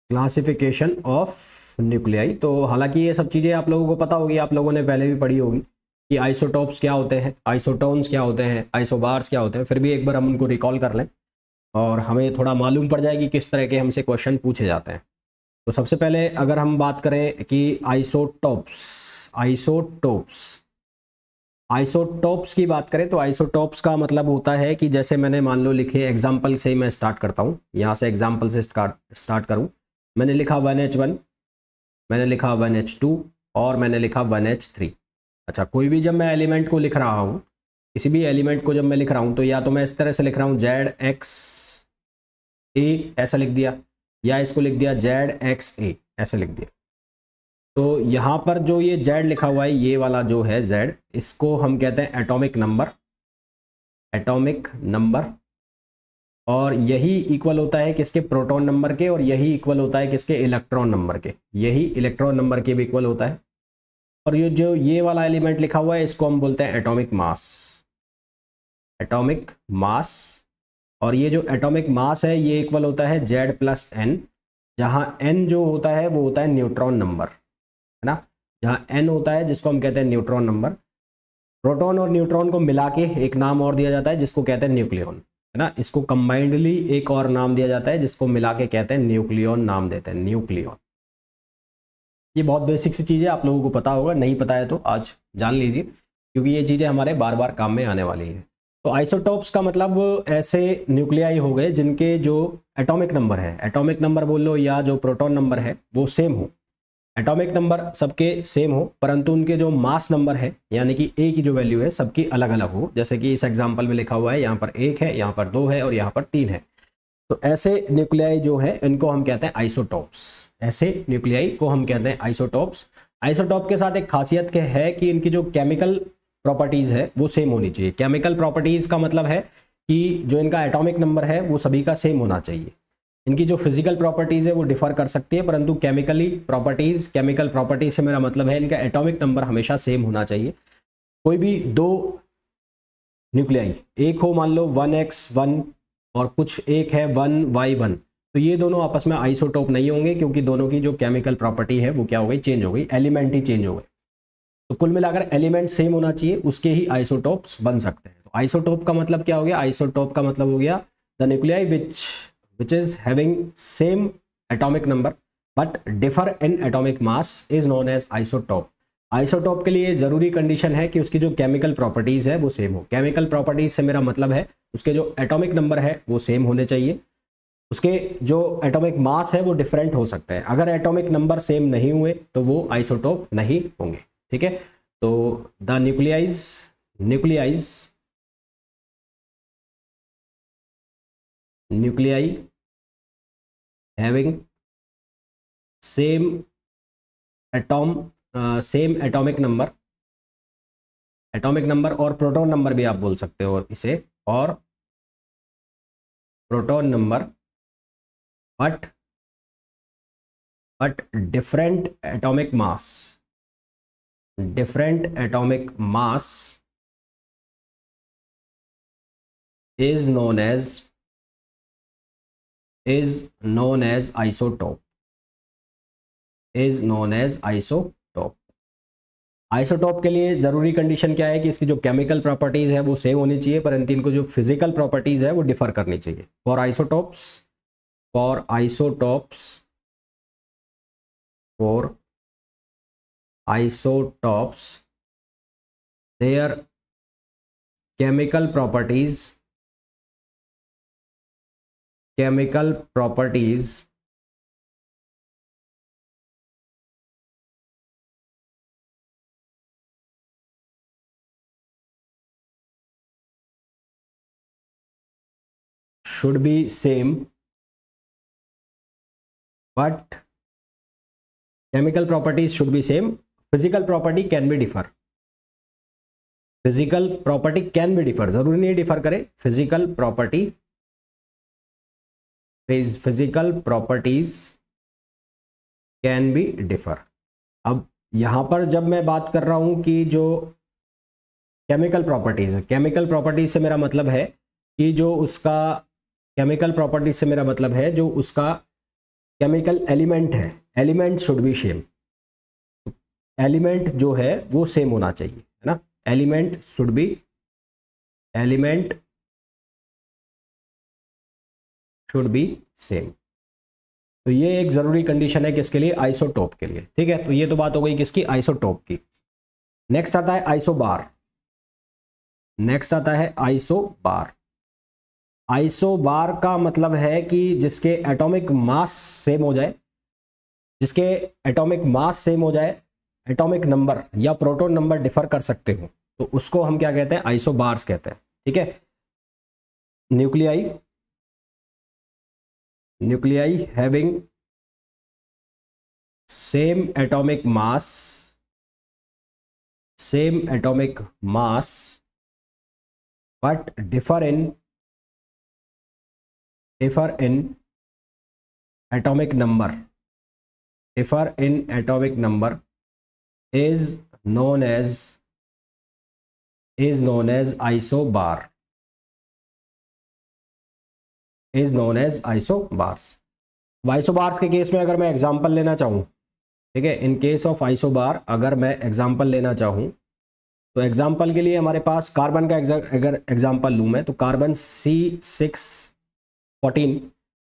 Classification of nuclei. तो हालांकि ये सब चीज़ें आप लोगों को पता होगी, आप लोगों ने पहले भी पढ़ी होगी कि आइसोटोप्स क्या होते हैं, आइसोटोन्स क्या होते हैं, आइसोबार्स क्या होते हैं। फिर भी एक बार हम उनको रिकॉल कर लें और हमें थोड़ा मालूम पड़ जाएगी किस तरह के हमसे क्वेश्चन पूछे जाते हैं। तो सबसे पहले अगर हम बात करें कि आइसोटोप्स आइसोटोप्स आइसोटोप्स की बात करें तो आइसोटोप्स का मतलब होता है कि जैसे मैंने मान लो लिखे, एग्जाम्पल से ही मैं स्टार्ट करता हूँ, यहाँ से एग्जाम्पल से स्टार्ट करूँ। मैंने लिखा 1H1, मैंने लिखा 1H2 और मैंने लिखा 1H3। अच्छा, कोई भी जब मैं एलिमेंट को लिख रहा हूँ, किसी भी एलिमेंट को जब मैं लिख रहा हूँ, तो या तो मैं इस तरह से लिख रहा हूँ ZXA ऐसा लिख दिया, या इसको लिख दिया ZXA ऐसा लिख दिया। तो यहाँ पर जो ये Z लिखा हुआ है, ये वाला जो है Z, इसको हम कहते हैं एटॉमिक नंबर, एटॉमिक नंबर। और यही इक्वल होता है किसके, प्रोटॉन नंबर के, और यही इक्वल होता है किसके, इलेक्ट्रॉन नंबर के, यही इलेक्ट्रॉन नंबर के भी इक्वल होता है। और ये जो ये वाला एलिमेंट लिखा हुआ है, इसको हम बोलते हैं एटॉमिक मास, एटॉमिक मास। और ये जो एटॉमिक मास है ये इक्वल होता है Z+N, जहाँ N जो होता है वो होता है न्यूट्रॉन नंबर, है ना, जहाँ N होता है जिसको हम कहते हैं न्यूट्रॉन नंबर। प्रोटॉन और न्यूट्रॉन को मिला के एक नाम और दिया जाता है जिसको कहते हैं न्यूक्लियॉन, है ना। इसको कंबाइंडली एक और नाम दिया जाता है जिसको मिला के कहते हैं न्यूक्लियॉन, नाम देते हैं न्यूक्लियॉन। ये बहुत बेसिक सी चीज़ है, आप लोगों को पता होगा, नहीं पता है तो आज जान लीजिए, क्योंकि ये चीज़ें हमारे बार बार काम में आने वाली है। तो आइसोटोप्स का मतलब ऐसे न्यूक्लियाई हो गए जिनके जो एटॉमिक नंबर है, एटॉमिक नंबर बोल लो या जो प्रोटॉन नंबर है वो सेम हो, एटॉमिक नंबर सबके सेम हो, परंतु उनके जो मास नंबर है यानी कि ए की जो वैल्यू है सबकी अलग अलग हो। जैसे कि इस एग्जांपल में लिखा हुआ है, यहाँ पर 1 है, यहाँ पर 2 है और यहाँ पर 3 है। तो ऐसे न्यूक्लियाई जो है इनको हम कहते हैं आइसोटोप्स, ऐसे न्यूक्लियाई को हम कहते हैं आइसोटोप्स। आइसोटोप के साथ एक खासियत क्या है कि इनकी जो केमिकल प्रॉपर्टीज है वो सेम होनी चाहिए। केमिकल प्रॉपर्टीज का मतलब है कि जो इनका एटॉमिक नंबर है वो सभी का सेम होना चाहिए। इनकी जो फिजिकल प्रॉपर्टीज है वो डिफर कर सकती है, परंतु केमिकल प्रॉपर्टीज से मेरा मतलब है इनका एटॉमिक नंबर हमेशा सेम होना चाहिए। कोई भी दो न्यूक्लियाई एक हो, मान लो 1x1 और कुछ एक है 1y1, तो ये दोनों आपस में आइसोटोप नहीं होंगे, क्योंकि दोनों की जो केमिकल प्रॉपर्टी है वो क्या हो गई, चेंज हो गई, एलिमेंट ही चेंज हो गए। तो कुल मिलाकर एलिमेंट सेम होना चाहिए, उसके ही आइसोटोप्स बन सकते हैं। तो आइसोटोप का मतलब क्या हो गया, आइसोटोप का मतलब हो गया the nuclei which is having same atomic number but differ in atomic mass is known as isotope। Isotope के लिए जरूरी कंडीशन है कि उसकी जो केमिकल प्रॉपर्टीज है वो सेम हो। केमिकल प्रॉपर्टीज से मेरा मतलब है उसके जो एटॉमिक नंबर है वो सेम होने चाहिए, उसके जो एटॉमिक मास है वो डिफरेंट हो सकता है। अगर एटॉमिक नंबर सेम नहीं हुए तो वो आइसोटोप नहीं होंगे, ठीक है। तो the nuclei having same same atomic number और प्रोटॉन नंबर भी आप बोल सकते हो इसे, और proton number but different atomic mass is known as isotope, isotope के लिए जरूरी कंडीशन क्या है कि इसकी जो केमिकल प्रॉपर्टीज है वो सेम होनी चाहिए, परंतु इनको जो फिजिकल प्रॉपर्टीज है वो डिफर करनी चाहिए। For isotopes their chemical properties should be same, but chemical properties should be same, physical property can be differ, जरूरी नहीं डिफर करे, physical properties can be differ. अब यहां पर जब मैं बात कर रहा हूं कि जो केमिकल प्रॉपर्टीज से मेरा मतलब है कि जो उसका केमिकल एलिमेंट है, element should be same, element जो है वो सेम होना चाहिए, है ना, element should be, element should be same. तो ये एक जरूरी कंडीशन है किसके लिए, आइसोटोप के लिए, ठीक है। तो ये तो बात हो गई किसकी, आइसोटोप की। नेक्स्ट आता है आइसोबार, नेक्स्ट आता है आइसोबार। आइसोबार का मतलब है कि जिसके एटॉमिक मास सेम हो जाए, जिसके एटॉमिक मास सेम हो जाए, एटॉमिक नंबर या प्रोटॉन नंबर डिफर कर सकते हो, तो उसको हम क्या कहते हैं, आइसोबार्स कहते हैं, ठीक है। Nuclei, nuclei having same atomic mass, same atomic mass but differ in atomic number, differ in atomic number is known as isobar, is known as isobars। Isobars के केस में अगर मैं एग्जांपल लेना चाहूँ, ठीक है, इन केस ऑफ आइसोबार अगर मैं एग्जांपल लेना चाहूँ, तो एग्जाम्पल के लिए हमारे पास कार्बन का अगर एग्जाम्पल लूँ मैं, तो कार्बन C614,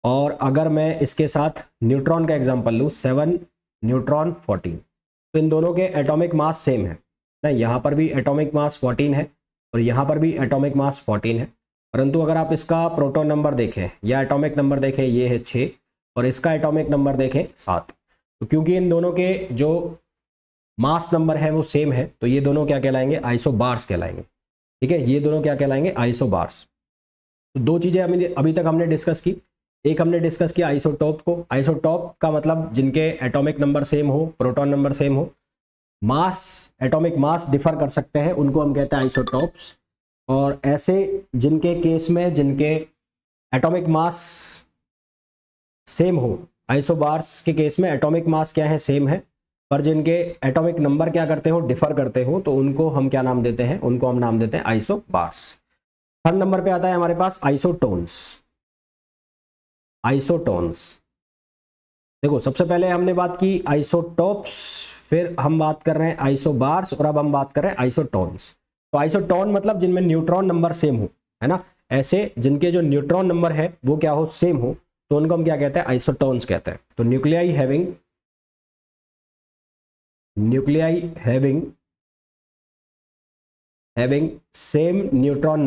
और अगर मैं इसके साथ न्यूट्रॉन का एग्जाम्पल लूँ 7 न्यूट्रॉन 14, तो इन दोनों के एटॉमिक मास सेम है ना, यहाँ पर भी एटॉमिक मास 14 है और यहाँ पर भी एटॉमिक मास 14 है, परंतु अगर आप इसका प्रोटॉन नंबर देखें या एटॉमिक नंबर देखें, ये है 6 और इसका एटॉमिक नंबर देखें 7, तो क्योंकि इन दोनों के जो मास नंबर है वो सेम है, तो ये दोनों क्या कहलाएंगे, आइसोबार्स कहलाएंगे, ठीक है। ये दोनों क्या कहलाएंगे, आइसोबार्स। तो दो चीजें अभी तक हमने डिस्कस की, एक हमने डिस्कस किया आइसोटोप को, आइसोटोप का मतलब जिनके एटॉमिक नंबर सेम हो, प्रोटॉन नंबर सेम हो, मास, एटॉमिक मास डिफर कर सकते हैं, उनको हम कहते हैं आइसोटोप्स। और ऐसे जिनके केस में जिनके एटॉमिक मास सेम हो, आइसोबार्स के केस में एटॉमिक मास क्या है, सेम है, पर जिनके एटॉमिक नंबर क्या करते हो, डिफर करते हो, तो उनको हम क्या नाम देते हैं, उनको हम नाम देते हैं आइसोबार्स। थर्ड नंबर पे आता है हमारे पास आइसोटोन्स। आइसोटोन्स, देखो सबसे पहले हमने बात की आइसोटोप्स, फिर हम बात कर रहे हैं आइसोबार्स, और अब हम बात कर रहे हैं आइसोटोन्स। तो आइसोटोन मतलब जिनमें न्यूट्रॉन नंबर सेम हो, है ना, ऐसे जिनके जो न्यूट्रॉन नंबर है वो क्या हो, सेम हो, तो उनको हम क्या कहते हैं, आइसोटोन्स कहते हैं। तो nuclei having same neutron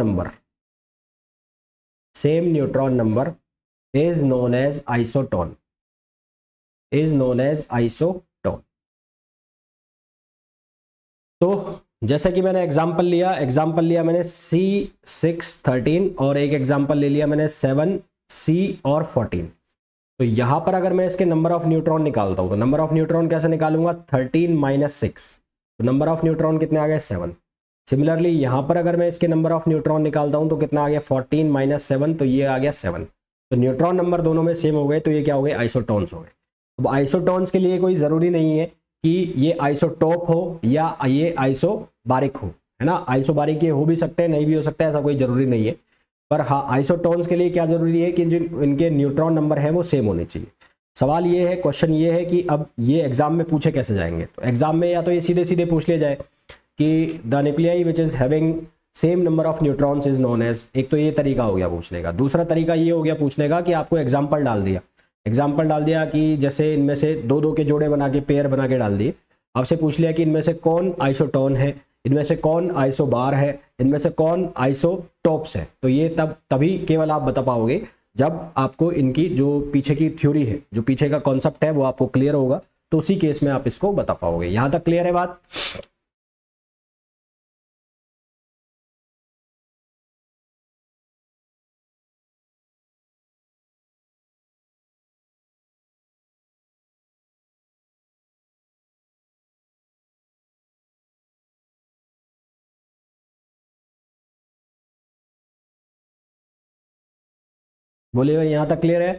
number is known as isoton, तो जैसे कि मैंने एग्जांपल लिया मैंने C613 और एक एग्जांपल ले लिया मैंने 7C और 14। तो यहां पर अगर मैं इसके नंबर ऑफ न्यूट्रॉन निकालता हूं, तो नंबर ऑफ न्यूट्रॉन कैसे निकालूंगा, 13 - 6, तो नंबर ऑफ न्यूट्रॉन कितने आ गए, 7। सिमिलरली यहां पर अगर मैं इसके नंबर ऑफ न्यूट्रॉन निकालता हूं तो कितना आ गया, 14 - 7, तो ये आ गया 7। तो न्यूट्रॉन नंबर दोनों में सेम हो गए, तो ये क्या हो गए, आइसोटोन्स हो गए। अब आइसोटोन्स के लिए कोई ज़रूरी नहीं है कि ये आइसोटोप हो या ये आइसोबारिक हो, है ना, आइसोबारिक ये हो भी सकते हैं, नहीं भी हो सकता है, ऐसा कोई ज़रूरी नहीं है। पर हाँ, आइसोटोन्स के लिए क्या जरूरी है कि जो इनके न्यूट्रॉन नंबर है वो सेम होने चाहिए। सवाल ये है, क्वेश्चन ये है कि अब ये एग्जाम में पूछे कैसे जाएंगे, तो एग्जाम में या तो ये सीधे सीधे पूछ लिया जाए कि the nuclei which is having same number of neutrons is known as, एक तो ये तरीका हो गया पूछने का। दूसरा तरीका ये हो गया पूछने का कि आपको एग्जाम्पल डाल दिया कि जैसे इनमें से दो दो के जोड़े बना के, पेयर बना के डाल दिए, आपसे पूछ लिया कि इनमें से कौन आइसोटोन है, इनमें से कौन आइसोबार है, इनमें से कौन आइसोटोप्स है। तो ये तभी केवल आप बता पाओगे जब आपको इनकी जो पीछे की थ्योरी है, जो पीछे का कॉन्सेप्ट है वो आपको क्लियर होगा, तो उसी केस में आप इसको बता पाओगे। यहां तक क्लियर है बात? बोलिए भाई, यहां तक क्लियर है?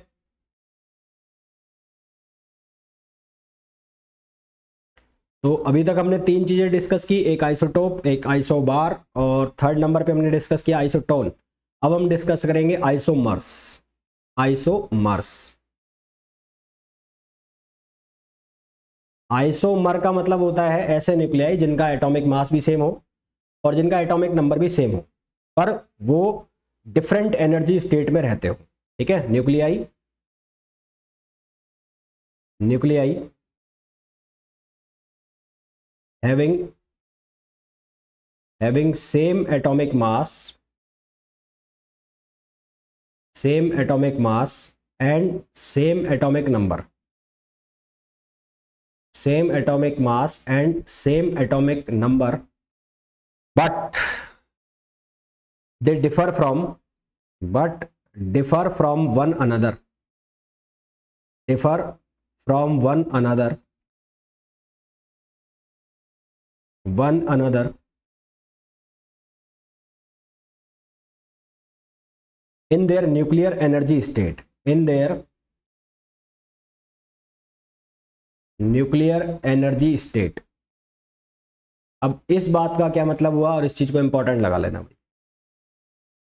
तो अभी तक हमने तीन चीजें डिस्कस की, एक आइसोटोप, एक आइसोबार, और थर्ड नंबर पे हमने डिस्कस किया आइसोटोन। अब हम डिस्कस करेंगे आइसोमर्स। आइसोमर का मतलब होता है ऐसे न्यूक्लियाई जिनका एटॉमिक मास भी सेम हो और जिनका एटॉमिक नंबर भी सेम हो, पर वो डिफरेंट एनर्जी स्टेट में रहते हो। ठीक है, nuclei nuclei having same atomic mass and same atomic number, same atomic mass and same atomic number, but they differ from one another, differ from one another in their nuclear energy state, in their nuclear energy state. अब इस बात का क्या मतलब हुआ, और इस चीज को इंपॉर्टेंट लगा लेना भाई।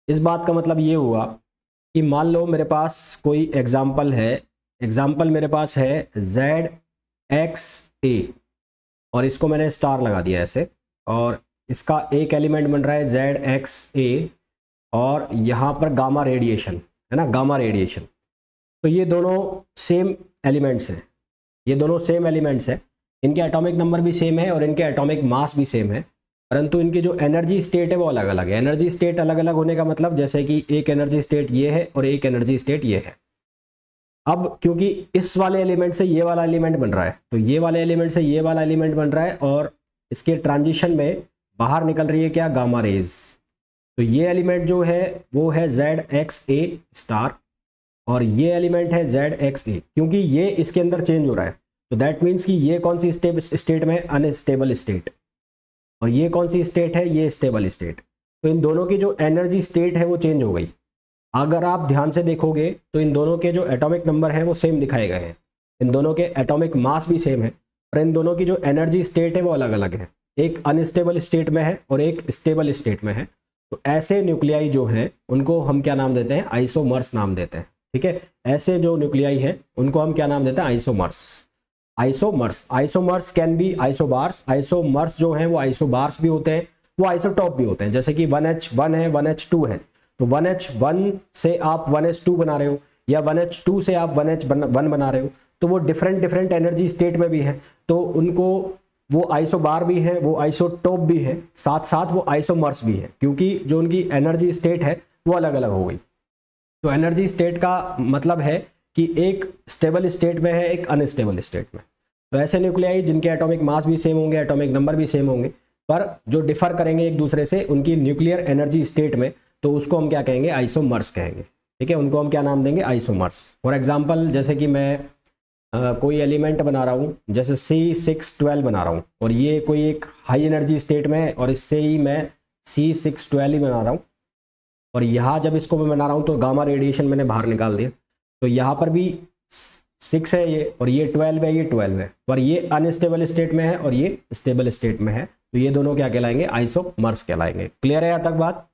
इस बात का मतलब ये हुआ कि मान लो मेरे पास कोई एग्जाम्पल मेरे पास है ZXA, और इसको मैंने स्टार लगा दिया ऐसे, और इसका एक एलिमेंट बन रहा है ZXA, और यहाँ पर गामा रेडिएशन है ना, गामा रेडिएशन। तो ये दोनों सेम एलिमेंट्स हैं, इनके एटॉमिक नंबर भी सेम है और इनके एटॉमिक मास भी सेम है, परंतु इनकी जो एनर्जी स्टेट है वो अलग अलग है। एनर्जी स्टेट अलग अलग होने का मतलब जैसे कि एक एनर्जी स्टेट ये है और एक एनर्जी स्टेट ये है। अब क्योंकि इस वाले एलिमेंट से ये वाला एलिमेंट बन रहा है, तो ये वाले एलिमेंट से ये वाला एलिमेंट बन रहा है, और इसके ट्रांजिशन में बाहर निकल रही है क्या, गामा रेज। तो ये एलिमेंट जो है वो है ZXA स्टार, और ये एलिमेंट है ZXA। क्योंकि ये इसके अंदर चेंज हो रहा है, तो दैट मीन्स कि ये कौन सी स्टेट में, अनस्टेबल स्टेट, और ये कौन सी स्टेट है, ये स्टेबल स्टेट। तो इन दोनों की जो एनर्जी स्टेट है वो चेंज हो गई। अगर आप ध्यान से देखोगे तो इन दोनों के जो एटॉमिक नंबर है वो सेम दिखाए गए हैं, इन दोनों के एटॉमिक मास भी सेम है, पर इन दोनों की जो एनर्जी स्टेट है वो अलग अलग है, एक अनस्टेबल स्टेट में है और एक स्टेबल स्टेट में है। तो ऐसे न्यूक्लियाई जो हैं उनको हम क्या नाम देते हैं, आइसोमर्स नाम देते हैं। ठीक है, ऐसे जो न्यूक्लियाई हैं उनको हम क्या नाम देते हैं, isomers can be isobars. Isomers जो हैं वो आइसोबार्स भी होते हैं, वो आइसोटॉप भी होते हैं। जैसे कि 1H1 है, 1H2 है, तो 1H1 से आप 1H2 बना रहे हो, या 1H2 से आप 1H1 बना रहे हो, तो वो डिफरेंट एनर्जी स्टेट में भी है, तो उनको वो आइसोबार भी है, वो आइसोटॉप भी है, साथ साथ वो आइसोमर्स भी है, क्योंकि जो उनकी एनर्जी स्टेट है वो अलग अलग हो गई। तो एनर्जी स्टेट का मतलब है कि एक स्टेबल स्टेट में है, एक अनस्टेबल स्टेट में। तो ऐसे न्यूक्लियाई जिनके एटॉमिक मास भी सेम होंगे, एटॉमिक नंबर भी सेम होंगे, पर जो डिफर करेंगे एक दूसरे से उनकी न्यूक्लियर एनर्जी स्टेट में, तो उसको हम क्या कहेंगे, आइसोमर्स कहेंगे। ठीक है, उनको हम क्या नाम देंगे, आइसोमर्स। फॉर एग्जाम्पल जैसे कि मैं कोई एलिमेंट बना रहा हूँ, जैसे C612 बना रहा हूँ, और ये कोई एक हाई एनर्जी स्टेट में है, और इससे ही मैं C612 ही बना रहा हूँ, और यहाँ जब इसको मैं बना रहा हूँ तो गामा रेडिएशन मैंने बाहर निकाल दिया, तो यहाँ पर भी 6 है ये, और ये 12 है, ये 12 है, पर ये अनस्टेबल स्टेट में है और ये स्टेबल स्टेट में है, तो ये दोनों क्या कहलाएंगे, आइसोमर्स कहलाएंगे। क्लियर है यहाँ तक बात?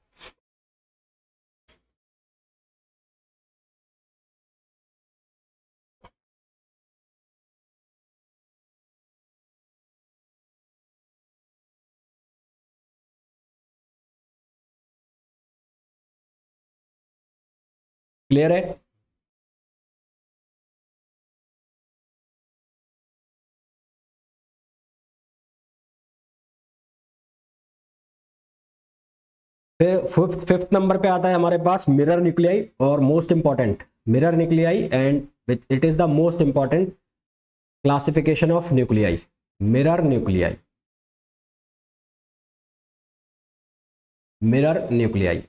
क्लियर है? फिर फिफ्थ नंबर पे आता है हमारे पास मिरर न्यूक्लियाई, और most important mirror nuclei, and it is the most important classification of nuclei, mirror nuclei. Mirror nuclei,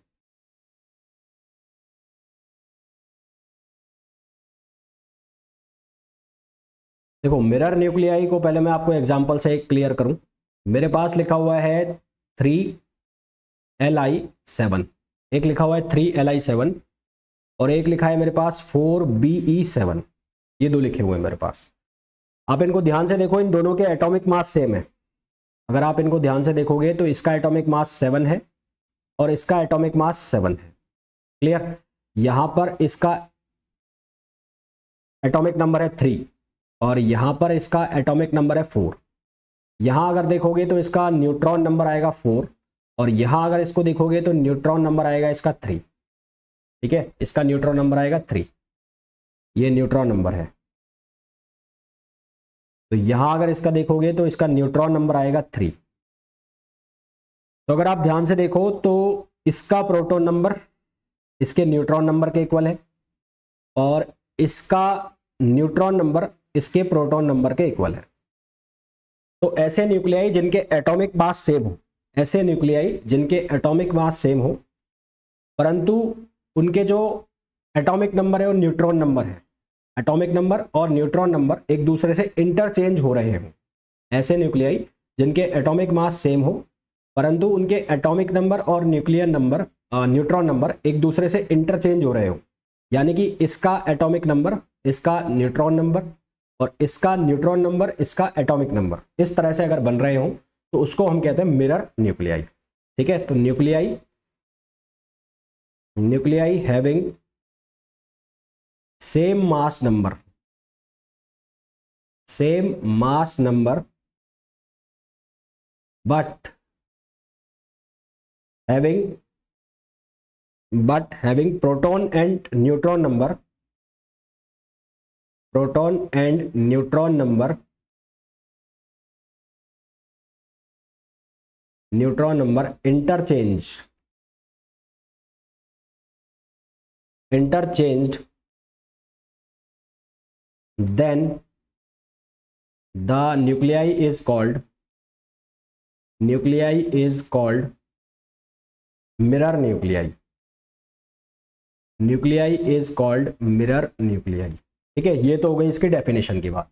देखो मिरर न्यूक्लियाई को पहले मैं आपको एग्जांपल से क्लियर करूं। मेरे पास लिखा हुआ है 3Li7, एक लिखा हुआ है 3Li7, और एक लिखा है मेरे पास 4Be7, ये दो लिखे हुए हैं मेरे पास। आप इनको ध्यान से देखो, इन दोनों के एटॉमिक मास सेम है। अगर आप इनको ध्यान से देखोगे तो इसका एटॉमिक मास 7 है और इसका एटॉमिक मास 7 है। क्लियर? यहां पर इसका एटॉमिक नंबर है 3, और यहाँ पर इसका एटॉमिक नंबर है 4। यहाँ अगर देखोगे तो इसका न्यूट्रॉन नंबर आएगा 4 और यहाँ अगर इसको देखोगे तो न्यूट्रॉन नंबर आएगा इसका 3। ठीक है, इसका न्यूट्रॉन नंबर आएगा 3, ये न्यूट्रॉन नंबर है। तो यहाँ अगर इसका देखोगे तो इसका न्यूट्रॉन नंबर आएगा 3। तो अगर आप ध्यान से देखो तो इसका प्रोटॉन नंबर इसके न्यूट्रॉन नंबर के इक्वल है और इसका न्यूट्रॉन नंबर इसके प्रोटॉन नंबर के इक्वल है। तो ऐसे न्यूक्लियाई जिनके एटॉमिक मास सेम हो, ऐसे न्यूक्लियाई जिनके एटॉमिक मास सेम हो परंतु उनके जो एटॉमिक नंबर है और न्यूट्रॉन नंबर है, एटॉमिक नंबर और न्यूट्रॉन नंबर एक दूसरे से इंटरचेंज हो रहे हो, ऐसे न्यूक्लियाई जिनके एटॉमिक मास सेम हो परंतु उनके एटॉमिक नंबर और न्यूक्लियर नंबर न्यूट्रॉन नंबर एक दूसरे से इंटरचेंज हो रहे हो, यानी कि इसका एटॉमिक नंबर इसका न्यूट्रॉन नंबर और इसका न्यूट्रॉन नंबर इसका एटॉमिक नंबर इस तरह से अगर बन रहे हो तो उसको हम कहते हैं मिरर न्यूक्लियाई। ठीक है, तो nuclei having same mass number but having proton and neutron number interchanged, then the nuclei is called mirror nuclei। ठीक है, ये तो हो गई इसकी डेफिनेशन की बात।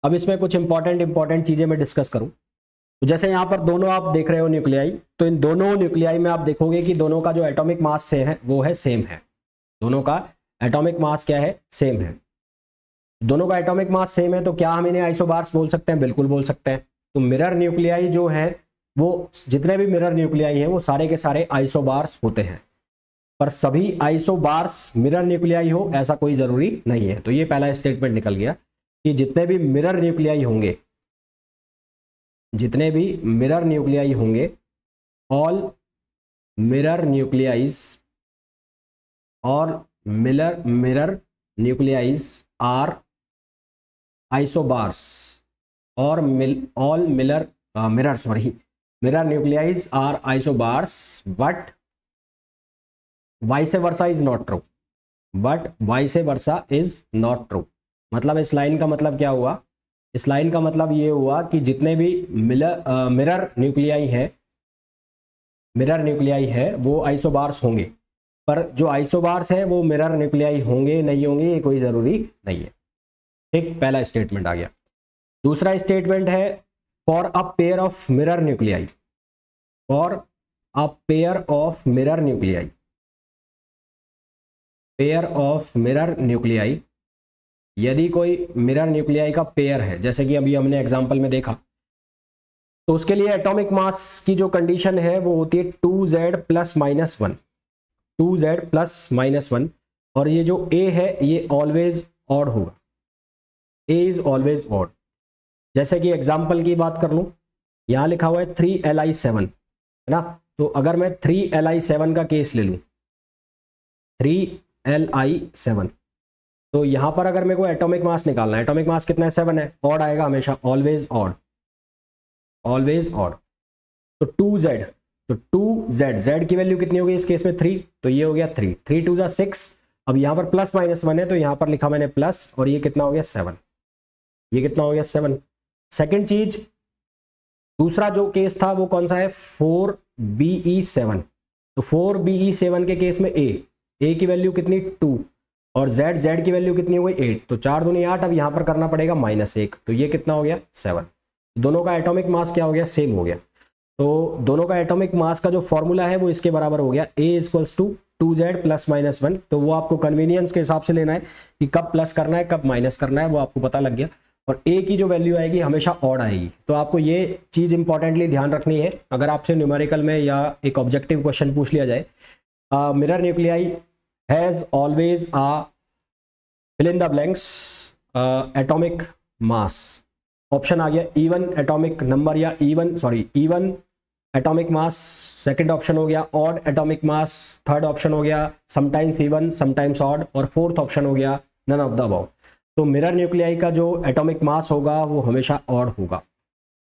अब इसमें कुछ इंपॉर्टेंट चीजें मैं डिस्कस करूं तो जैसे यहाँ पर दोनों आप देख रहे हो न्यूक्लियाई, तो इन दोनों न्यूक्लियाई में आप देखोगे कि दोनों का जो एटॉमिक मास से है वो है सेम है। दोनों का एटॉमिक मास क्या है, सेम है। दोनों का एटॉमिक मास सेम है तो क्या हम इन्हें आइसोबार्स बोल सकते हैं, बिल्कुल बोल सकते हैं। तो मिरर न्यूक्लियाई जो है वो जितने भी मिरर न्यूक्लियाई हैं वो सारे के सारे आइसोबार्स होते हैं, पर सभी आइसोबार्स मिरर न्यूक्लियाई हो ऐसा कोई जरूरी नहीं है। तो ये पहला स्टेटमेंट निकल गया कि जितने भी मिरर न्यूक्लियाई होंगे ऑल मिरर न्यूक्लियाइज आर आइसोबार्स और mirror nuclei are isobars but vice versa is not true। मतलब इस लाइन का मतलब क्या हुआ, इस लाइन का मतलब ये हुआ कि जितने भी मिरर न्यूक्लियाई है वो आइसोबार्स होंगे, पर जो आइसोबार्स है वो मिरर न्यूक्लियाई होंगे नहीं होंगे ये कोई ज़रूरी नहीं है। ठीक, पहला स्टेटमेंट आ गया। दूसरा स्टेटमेंट है for a pair of mirror nuclei यदि कोई मिरर न्यूक्लियाई का पेयर है, जैसे कि अभी हमने एग्जांपल में देखा, तो उसके लिए एटॉमिक मास की जो कंडीशन है वो होती है 2z प्लस माइनस वन, और ये जो A है ये ऑलवेज ऑड होगा, A इज ऑलवेज ऑड। जैसे कि एग्जाम्पल की बात कर लूं, यहां लिखा हुआ है 3Li7 है ना, तो अगर मैं 3Li7 का केस ले लूं 3Li7, तो यहां पर अगर मेरे को एटॉमिक मास निकालना है, एटॉमिक मास कितना है, 7 है, ऑड आएगा हमेशा, ऑलवेज ऑड। तो 2z, तो 2z की वैल्यू कितनी होगी इस केस में 3, तो ये हो गया 3 2 जा 6। अब यहां पर प्लस माइनस 1 है तो यहां पर लिखा मैंने प्लस, और ये कितना हो गया 7, ये कितना हो गया 7। सेकंड चीज, दूसरा जो केस था वो कौन सा है, 4Be7। तो 4Be7 के केस में A की वैल्यू कितनी 2 और Z की वैल्यू कितनी हो गई 8, तो 4 दूनी 8। अब यहां पर करना पड़ेगा -1, तो ये कितना हो गया 7। दोनों का एटॉमिक मास क्या हो गया, सेम हो गया। तो दोनों का एटॉमिक मास का जो फॉर्मूला है वो इसके बराबर हो गया, A = 2Z + -1। तो वो आपको कन्वीनियंस के हिसाब से लेना है कि कब प्लस करना है कब माइनस करना है, वो आपको पता लग गया। और A की जो वैल्यू आएगी हमेशा ऑड आएगी। तो आपको ये चीज़ इंपॉर्टेंटली ध्यान रखनी है, अगर आपसे न्यूमेरिकल में या एक ऑब्जेक्टिव क्वेश्चन पूछ लिया जाए, mirror nuclei has always fill in the blanks atomic mass, option आ गया इवन एटॉमिक नंबर या even atomic mass, second option हो गया odd atomic mass, third option हो गया समटाइम्स इवन समटाइम्स ऑड, और फोर्थ ऑप्शन हो गया नन ऑफ द अबव। तो मिरर न्यूक्लियाई का जो एटॉमिक मास होगा वो हमेशा ऑड होगा।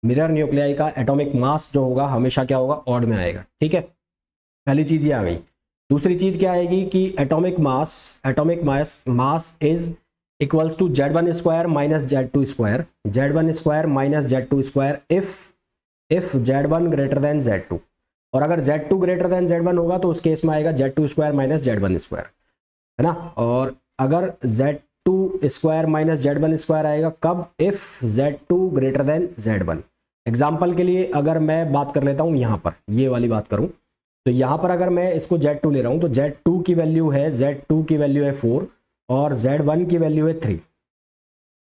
मिरर न्यूक्लियाई का एटॉमिक मास जो होगा हमेशा क्या होगा, ऑड में आएगा। ठीक है, पहली चीज ये आ गई। दूसरी चीज क्या आएगी कि atomic mass is equals to Z1 square minus Z2 square, Z1 square minus Z2 square if Z1 greater than Z2, और अगर Z2 ग्रेटर देन Z1 होगा तो उस केस में आएगा Z2 square minus Z1 square, है ना। और अगर Z2 square minus Z1 square आएगा कब, if Z2 greater than Z1। Example के लिए अगर मैं बात कर लेता हूँ यहाँ पर, ये वाली बात करूँ तो यहाँ पर अगर मैं इसको Z2 ले रहा हूँ तो Z2 की वैल्यू है 4 और Z1 की वैल्यू है 3।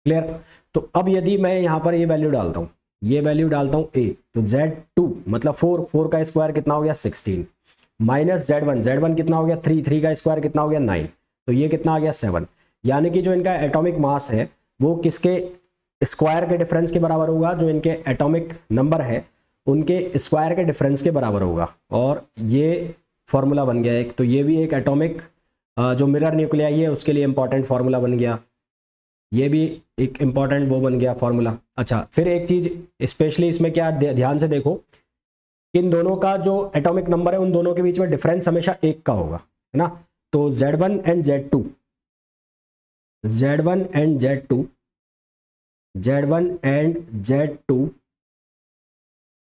क्लियर। तो अब यदि मैं यहाँ पर ये वैल्यू डालता हूँ, ये वैल्यू डालता हूँ A, तो Z2 मतलब 4 का स्क्वायर कितना हो गया 16, माइनस Z1 कितना हो गया 3 का स्क्वायर कितना हो गया 9, तो ये कितना आ गया 7। यानी कि जो इनका एटॉमिक मास है वो किसके स्क्वायर के डिफरेंस के बराबर होगा, जो इनके एटॉमिक नंबर है उनके स्क्वायर के डिफरेंस के बराबर होगा। और ये फॉर्मूला बन गया एक, तो ये भी एक एटॉमिक जो मिरर न्यूक्लियाई है उसके लिए इंपॉर्टेंट फार्मूला बन गया, ये भी एक इंपॉर्टेंट वो बन गया फार्मूला। अच्छा, फिर एक चीज स्पेशली इसमें क्या ध्यान से देखो, इन दोनों का जो एटॉमिक नंबर है उन दोनों के बीच में डिफरेंस हमेशा 1 का होगा, है ना। तो Z1 and Z2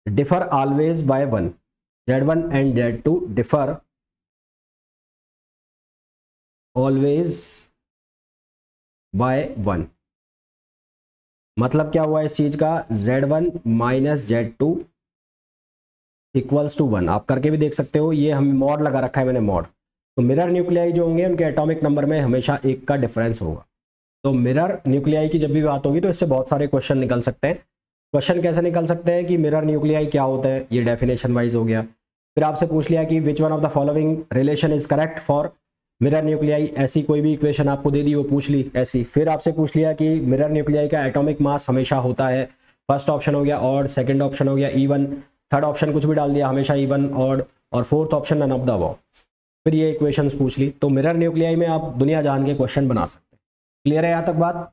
differ always by 1, Z1 and Z2 differ always by 1। मतलब क्या हुआ इस चीज का, Z1 minus Z2 equals to 1। आप करके भी देख सकते हो, ये हम मॉड लगा रखा है मैंने मॉड। तो मिरर न्यूक्लियाई जो होंगे उनके एटॉमिक नंबर में हमेशा 1 का डिफरेंस होगा। तो मिरर न्यूक्लियाई की जब भी बात होगी तो इससे बहुत सारे क्वेश्चन निकल सकते हैं। क्वेश्चन कैसे निकल सकते हैं कि मिरर न्यूक्लियाई क्या होता है, ये डेफिनेशन वाइज हो गया। फिर आपसे पूछ लिया कि which one of the following relation is correct for mirror nuclei, ऐसी कोई भी इक्वेशन आपको दे दी वो पूछ ली ऐसी। फिर आपसे पूछ लिया कि मिरर न्यूक्लियाई का एटॉमिक मास हमेशा होता है, फर्स्ट ऑप्शन हो गया ऑड, सेकंड ऑप्शन हो गया इवन, थर्ड ऑप्शन कुछ भी डाल दिया हमेशा इवन ऑड, और fourth option none of the above. फिर ये इक्वेशंस पूछ ली। तो मिरर न्यूक्लियाई में आप दुनिया जान के क्वेश्चन बना सकते हैं। क्लियर है यहाँ तक बात।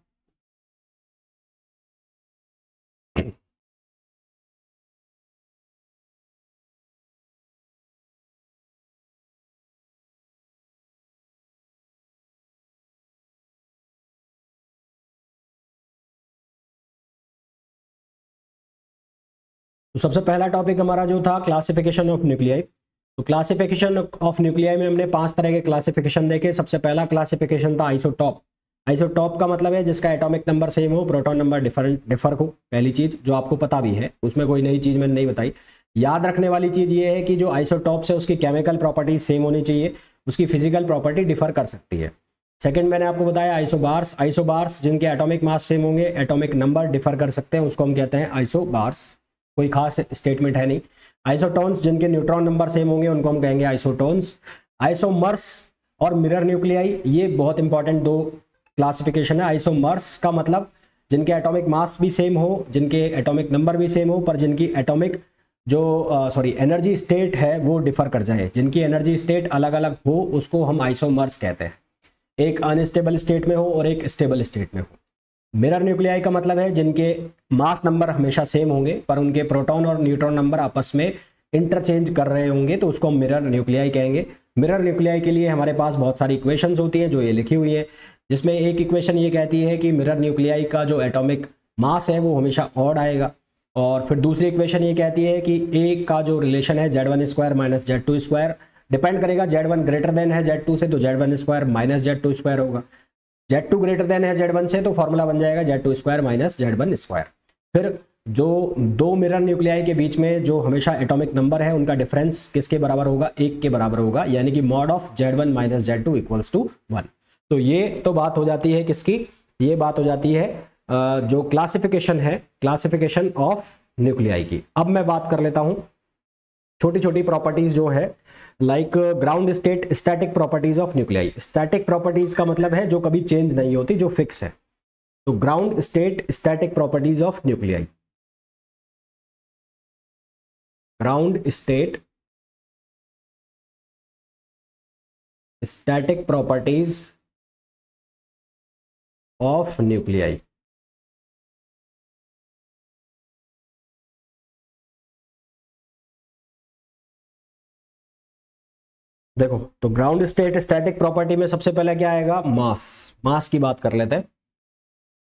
तो सबसे पहला टॉपिक हमारा जो था क्लासिफिकेशन ऑफ न्यूक्लियाई। तो क्लासिफिकेशन ऑफ न्यूक्लियाई में हमने 5 तरह के क्लासिफिकेशन देखे। सबसे पहला क्लासिफिकेशन था आइसोटॉप। आइसोटॉप का मतलब है जिसका एटॉमिक नंबर सेम हो, प्रोटॉन नंबर डिफर हो। पहली चीज जो आपको पता भी है, उसमें कोई नई चीज मैंने नहीं बताई। याद रखने वाली चीज ये है कि जो आइसोटॉप से उसकी केमिकल प्रॉपर्टीज सेम होनी चाहिए, उसकी फिजिकल प्रॉपर्टी डिफर कर सकती है। सेकंड मैंने आपको बताया आइसोबार्स। आइसोबार्स जिनके एटॉमिक मास सेम होंगे, एटॉमिक नंबर डिफर कर सकते हैं, उसको हम कहते हैं आइसोबार्स। कोई खास स्टेटमेंट है नहीं। आइसोटोन्स जिनके न्यूट्रॉन नंबर सेम होंगे उनको हम कहेंगे आइसोटोन्स। आइसोमर्स और मिरर न्यूक्लियाई, ये बहुत इंपॉर्टेंट 2 क्लासिफिकेशन है। आइसोमर्स का मतलब जिनके एटॉमिक मास भी सेम हो, जिनके एटॉमिक नंबर भी सेम हो, पर जिनकी एटॉमिक एनर्जी स्टेट है वो डिफर कर जाए। जिनकी एनर्जी स्टेट अलग अलग हो उसको हम आइसोमर्स कहते हैं। एक अनस्टेबल स्टेट में हो और एक स्टेबल स्टेट में हो। मिरर न्यूक्लियाई का मतलब है जिनके मास नंबर हमेशा सेम होंगे पर उनके प्रोटॉन और न्यूट्रॉन नंबर आपस में इंटरचेंज कर रहे होंगे, तो उसको हम मिरर न्यूक्लियाई कहेंगे। मिरर न्यूक्लियाई के लिए हमारे पास बहुत सारी इक्वेशंस होती हैं जो ये लिखी हुई है, जिसमें एक इक्वेशन ये कहती है कि मिरर न्यूक्लियाई का जो एटॉमिक मास है वो हमेशा ऑड आएगा। और फिर दूसरी इक्वेशन ये कहती है कि ए का जो रिलेशन है Z1 square minus Z2 square depend करेगा, Z1 ग्रेटर देन है Z2 से तो Z1 square minus Z2 square होगा, Z2 ग्रेटर देन है Z1 से तो फॉर्मूला बन जाएगा Z2 square minus Z1 square. फिर जो 2 मिरर न्यूक्लियाई के बीच में जो हमेशा एटॉमिक नंबर है उनका डिफरेंस किसके बराबर होगा, 1 के बराबर होगा, यानी कि mod of Z1 minus Z2 equals to 1। तो ये तो बात हो जाती है किसकी, ये बात हो जाती है जो क्लासिफिकेशन है, क्लासिफिकेशन ऑफ न्यूक्लियाई की। अब मैं बात कर लेता हूं छोटी छोटी प्रॉपर्टीज जो है, like ground state static properties of nuclei. Static properties का मतलब है जो कभी चेंज नहीं होती, जो फिक्स है। तो ground state static properties of nuclei, ground state static properties of nuclei. देखो, तो ग्राउंड स्टेट स्टैटिक प्रॉपर्टी में सबसे पहले क्या आएगा, मास। मास की बात कर लेते हैं।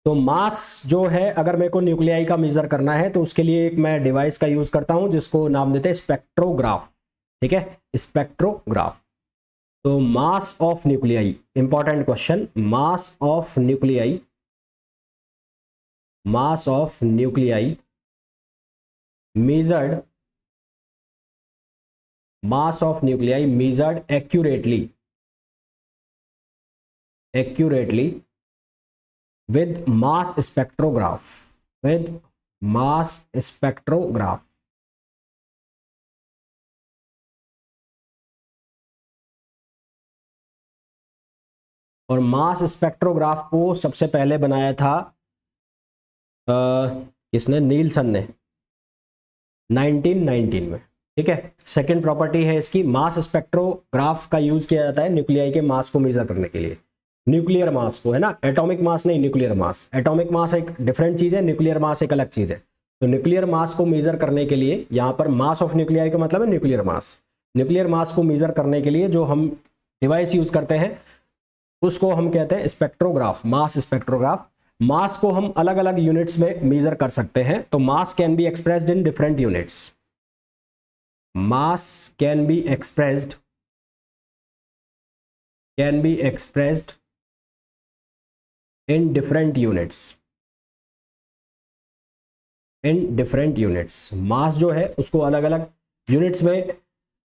तो मास जो है, अगर मेरे को न्यूक्लियाई का मेजर करना है तो उसके लिए एक मैं डिवाइस का यूज करता हूं जिसको नाम देते हैं स्पेक्ट्रोग्राफ। ठीक है, स्पेक्ट्रोग्राफ। तो mass of nuclei, important question, mass of nuclei, mass of nuclei measured, mass of nuclei measured accurately with mass spectrograph, with mass spectrograph। और मास स्पेक्ट्रोग्राफ को सबसे पहले बनाया था किसने, नीलसन ने 1919 में। ठीक है, सेकंड प्रॉपर्टी है इसकी, मास स्पेक्ट्रोग्राफ का यूज किया जाता है न्यूक्लियाई के मास को मेजर करने के लिए, न्यूक्लियर मास को, है ना, एटॉमिक मास नहीं, न्यूक्लियर मास। एटॉमिक मास एक डिफरेंट चीज है, न्यूक्लियर मास एक अलग चीज है। तो न्यूक्लियर मास को मेजर करने के लिए यहाँ पर मास ऑफ न्यूक्लियाई का मतलब है न्यूक्लियर मास। न्यूक्लियर मास को मेजर करने के लिए जो हम डिवाइस यूज करते हैं उसको हम कहते हैं स्पेक्ट्रोग्राफ, मास स्पेक्ट्रोग्राफ। मास को हम अलग अलग यूनिट्स में मेजर कर सकते हैं। तो मास can be expressed in different units, mass can be expressed in different units। मास जो है उसको अलग अलग यूनिट्स में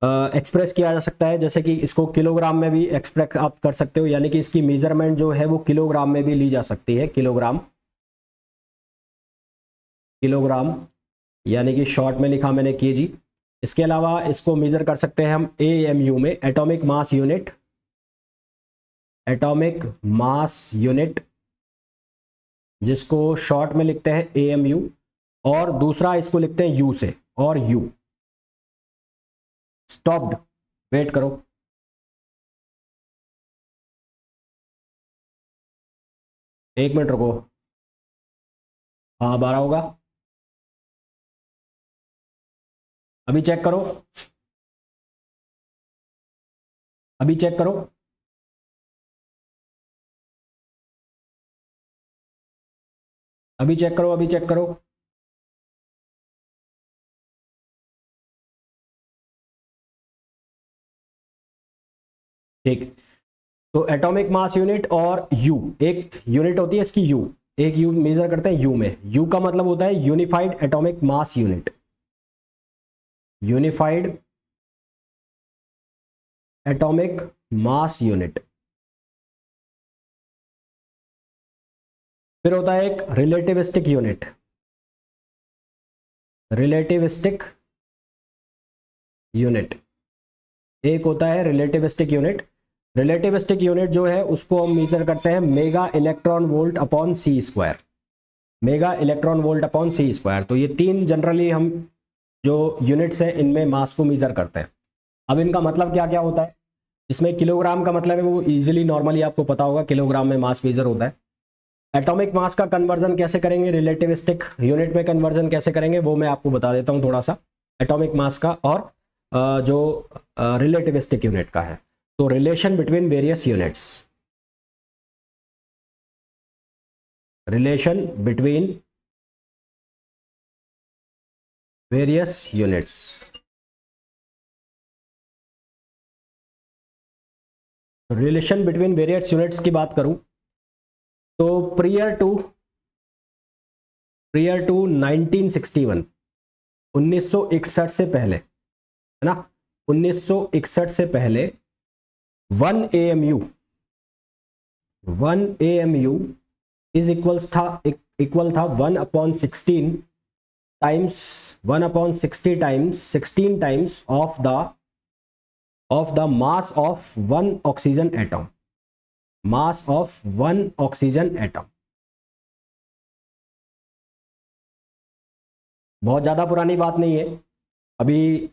एक्सप्रेस किया जा सकता है। जैसे कि इसको किलोग्राम में भी एक्सप्रेस आप कर सकते हो, यानी कि इसकी मेजरमेंट जो है वो किलोग्राम में भी ली जा सकती है। किलोग्राम यानी कि शॉर्ट में लिखा मैंने केजी। इसके अलावा इसको मेजर कर सकते हैं हम एएमयू में, atomic mass unit, atomic mass unit जिसको शॉर्ट में लिखते हैं एएमयू, और दूसरा इसको लिखते हैं यू से, और यू। स्टॉप्ड, वेट करो, एक मिनट रुको। हाँ 12 होगा, अभी चेक करो, अभी चेक करो। अभी चेक करो, अभी चेक करो। ठीक, तो एटॉमिक मास यूनिट और यू, एक यूनिट होती है इसकी यू, एक यू मेजर करते हैं यू में। यू का मतलब होता है unified atomic mass unit, unified atomic mass unit. फिर होता है एक रिलेटिविस्टिक यूनिट, रिलेटिविस्टिक यूनिट, एक होता है रिलेटिविस्टिक यूनिट। रिलेटिविस्टिक यूनिट जो है उसको हम मेजर करते हैं mega electron volt upon C square, mega electron volt upon C square. तो ये तीन जनरली हम जो यूनिट्स हैं इनमें मास को मेजर करते हैं। अब इनका मतलब क्या क्या होता है, जिसमें किलोग्राम का मतलब है वो इजीली नॉर्मली आपको पता होगा, किलोग्राम में मास मेजर होता है। एटॉमिक मास का कन्वर्जन कैसे करेंगे, रिलेटिविस्टिक यूनिट में कन्वर्जन कैसे करेंगे वो मैं आपको बता देता हूँ थोड़ा सा, एटॉमिक मास का और जो रिलेटिविस्टिक यूनिट का है। तो relation between various units, relation between various units. Relation between various units की बात करूं तो प्रियर टू 1961, 1961 से पहले, है ना, 1961 से पहले 1 AMU इज इक्वल था 1/16 times 1/60 times 16 times of the mass of 1 oxygen atom, mass of 1 oxygen atom. बहुत ज़्यादा पुरानी बात नहीं है। अभी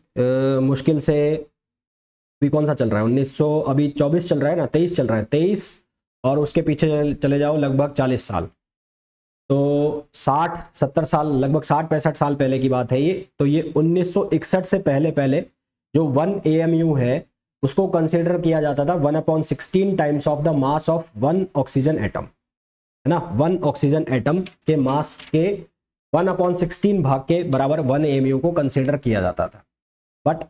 मुश्किल से अभी कौन सा चल रहा है 1900, अभी 24 चल रहा है ना, 23 चल रहा है, 23 और उसके पीछे चले जाओ लगभग 40 साल, तो 60-70 साल, लगभग 60-65 साल पहले की बात है ये। तो ये 1961 से पहले पहले जो 1 AMU है उसको कंसिडर किया जाता था 1/16 times of the mass of 1 oxygen atom, है ना। 1 ऑक्सीजन एटम के मास के 1/16 भाग के बराबर 1 AMU को कंसिडर किया जाता था। बट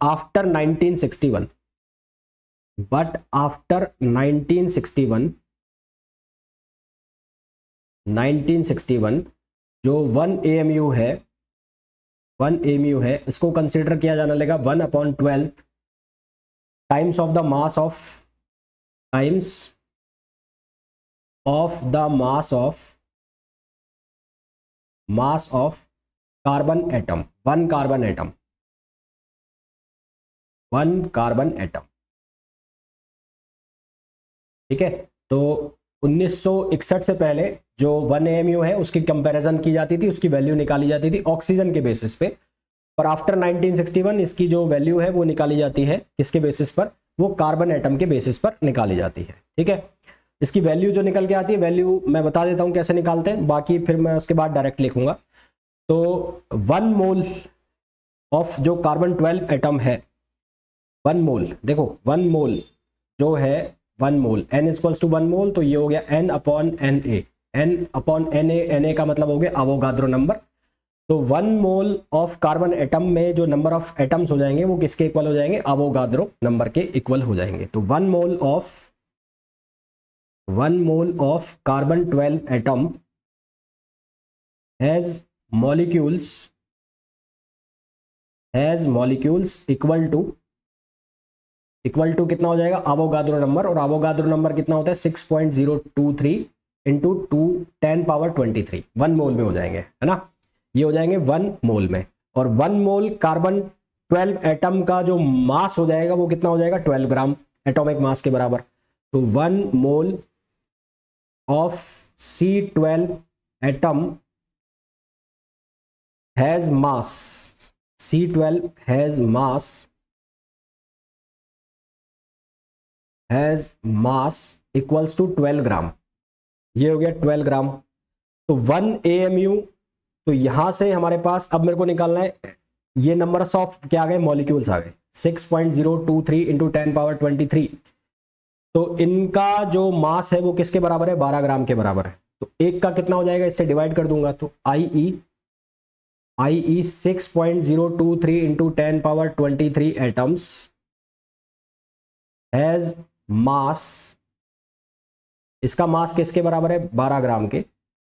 आफ्टर 1961 जो 1 AMU है, 1 AMU है, इसको कंसिडर किया जाने लगा 1/12 times of the mass of mass of carbon atom, 1 carbon atom, ठीक है। तो 1961 से पहले जो 1 AMU है उसकी कंपैरिजन की जाती थी, उसकी वैल्यू निकाली जाती थी ऑक्सीजन के बेसिस पे। पर आफ्टर 1961 इसकी जो वैल्यू है वो निकाली जाती है किसके बेसिस पर, वो कार्बन एटम के बेसिस पर निकाली जाती है, ठीक है। इसकी वैल्यू जो निकल के आती है, वैल्यू मैं बता देता हूं कैसे निकालते हैं, बाकी फिर मैं उसके बाद डायरेक्ट लिखूंगा। तो 1 मोल ऑफ जो कार्बन 12 एटम है, 1 मोल, देखो 1 मोल जो है 1 मोल, n इक्वल्स टू 1 मोल, तो ये हो गया n/Na, Na का मतलब हो गया अवोगाद्रो नंबर। तो 1 मोल ऑफ कार्बन एटम में जो नंबर ऑफ एटम्स हो जाएंगे वो किसके इक्वल हो जाएंगे, अवोगाद्रो नंबर के इक्वल हो जाएंगे। तो 1 mole of carbon 12 atom has molecules equal to कितना हो जाएगा, अवोगाद्रो नंबर, और अवोगाद्रो नंबर कितना होता है 6.023 इंटू 10^23, 1 मोल में हो जाएंगे, है ना। ये हो जाएंगे 1 मोल में, और 1 मोल कार्बन 12 एटम का जो मास हो जाएगा वो कितना हो जाएगा 12 ग्राम एटॉमिक मास के बराबर। तो 1 mole of C12 atom has mass, C12 has mass equals to 12 gram, ये हो गया 12 ग्राम। तो 1 AMU, तो यहां से हमारे पास अब मेरे को निकालना है ये नंबर्स ऑफ क्या आ गए, मॉलिक्यूल्स आ गए 6.023 इंटू 10^23। तो इनका जो मास है वो किसके बराबर है, 12 ग्राम के बराबर है। तो एक का कितना हो जाएगा, इससे डिवाइड कर दूंगा, तो IE 6.023 इंटू 10^23 एटम्स हैज मास, इसका मास किसके बराबर है 12 ग्राम के।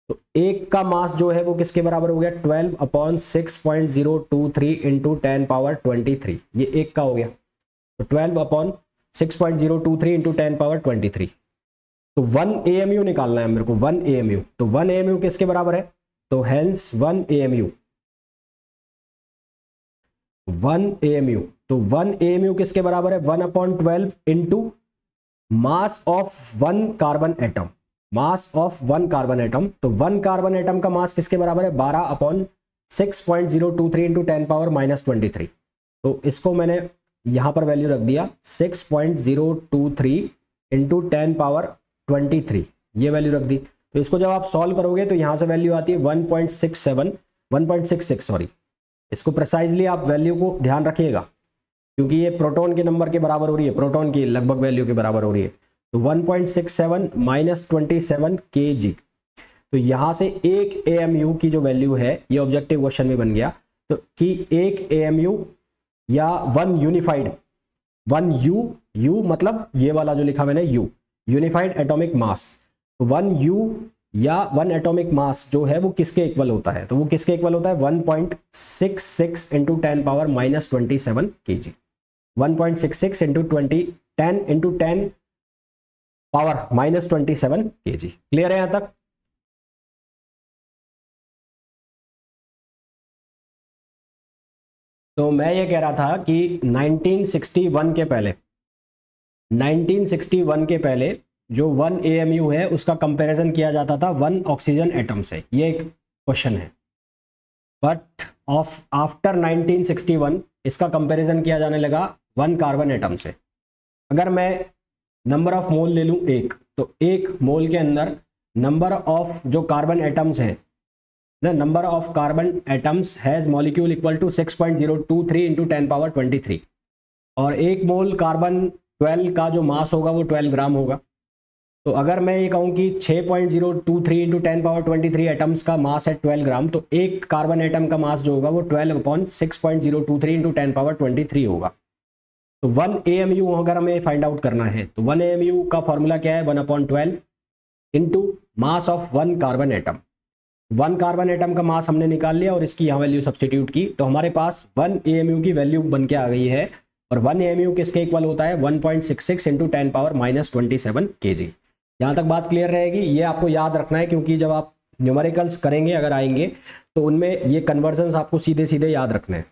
तो एक का मास जो है वो किसके बराबर हो गया 12/6.023 इंटू 10^23, ये एक का हो गया। तो 12/6.023 इंटू 10^23। तो 1 AMU निकालना है मेरे को, 1 AMU। तो 1 AMU किसके बराबर है, तो हेंस 1 AMU, तो 1 AMU किसके बराबर है 1/12 into mass of 1 carbon atom, तो 1 कार्बन एटम का मास किसके बराबर है 12/6.023 इंटू 10^-23। तो इसको मैंने यहां पर वैल्यू रख दिया 6.023 इंटू 10^23, ये वैल्यू रख दी। तो इसको जब आप सॉल्व करोगे तो यहां से वैल्यू आती है 1.66 सॉरी, इसको प्रिसाइजली आप वैल्यू को ध्यान रखिएगा क्योंकि ये प्रोटॉन के नंबर के बराबर हो रही है, प्रोटॉन की लगभग वैल्यू के बराबर हो रही है। तो 1.67 माइनस 27 kg। तो यहां से एक AMU की जो वैल्यू है, ये ऑब्जेक्टिव क्वेश्चन में बन गया, तो कि एक AMU या 1 यूनिफाइड, 1 U मतलब ये वाला जो लिखा मैंने U, unified atomic mass, 1 U या 1 एटॉमिक मास जो है वो किसके इक्वल होता है, तो वो किसके इक्वल होता है 1.66 into 10^-27 kg, 1.66 into 10 into 10^-27 kg। Clear है यहां तक। तो मैं ये कह रहा था कि 1961 के पहले जो 1 AMU है उसका कंपैरिजन किया जाता था 1 ऑक्सीजन एटम से, ये एक क्वेश्चन है। बट ऑफ आफ्टर 1961 इसका कंपैरिजन किया जाने लगा 1 कार्बन एटम से। अगर मैं नंबर ऑफ मोल ले लूँ 1, तो 1 मोल के अंदर नंबर ऑफ जो कार्बन एटम्स हैं, ना, number of carbon atoms has molecule equal to 6.023 into 10⁻23, और 1 मोल कार्बन 12 का जो मास होगा वो 12 ग्राम होगा। तो अगर मैं ये कहूँ कि 6.023 इंटू 10⁻23 एटम्स का मास है 12 ग्राम, तो एक कार्बन एटम का मास जो होगा वो 12/6.023 इंटू 10⁻23 होगा। तो 1 AMU अगर हमें फाइंड आउट करना है तो 1 AMU का फॉर्मूला क्या है, 1/12 into mass of 1 carbon atom. 1 carbon atom का मास हमने निकाल लिया और इसकी यहाँ वैल्यू सब्सटीट्यूट की, तो हमारे पास 1 AMU की वैल्यू बन के आ गई है। और 1 AMU किसके इक्वल होता है, 1.66 इंटू 10⁻27 kg। यहाँ तक बात क्लियर रहेगी। ये आपको याद रखना है क्योंकि जब आप न्यूमेरिकल्स करेंगे अगर आएंगे तो उनमें ये कन्वर्जन्स आपको सीधे सीधे याद रखने हैं।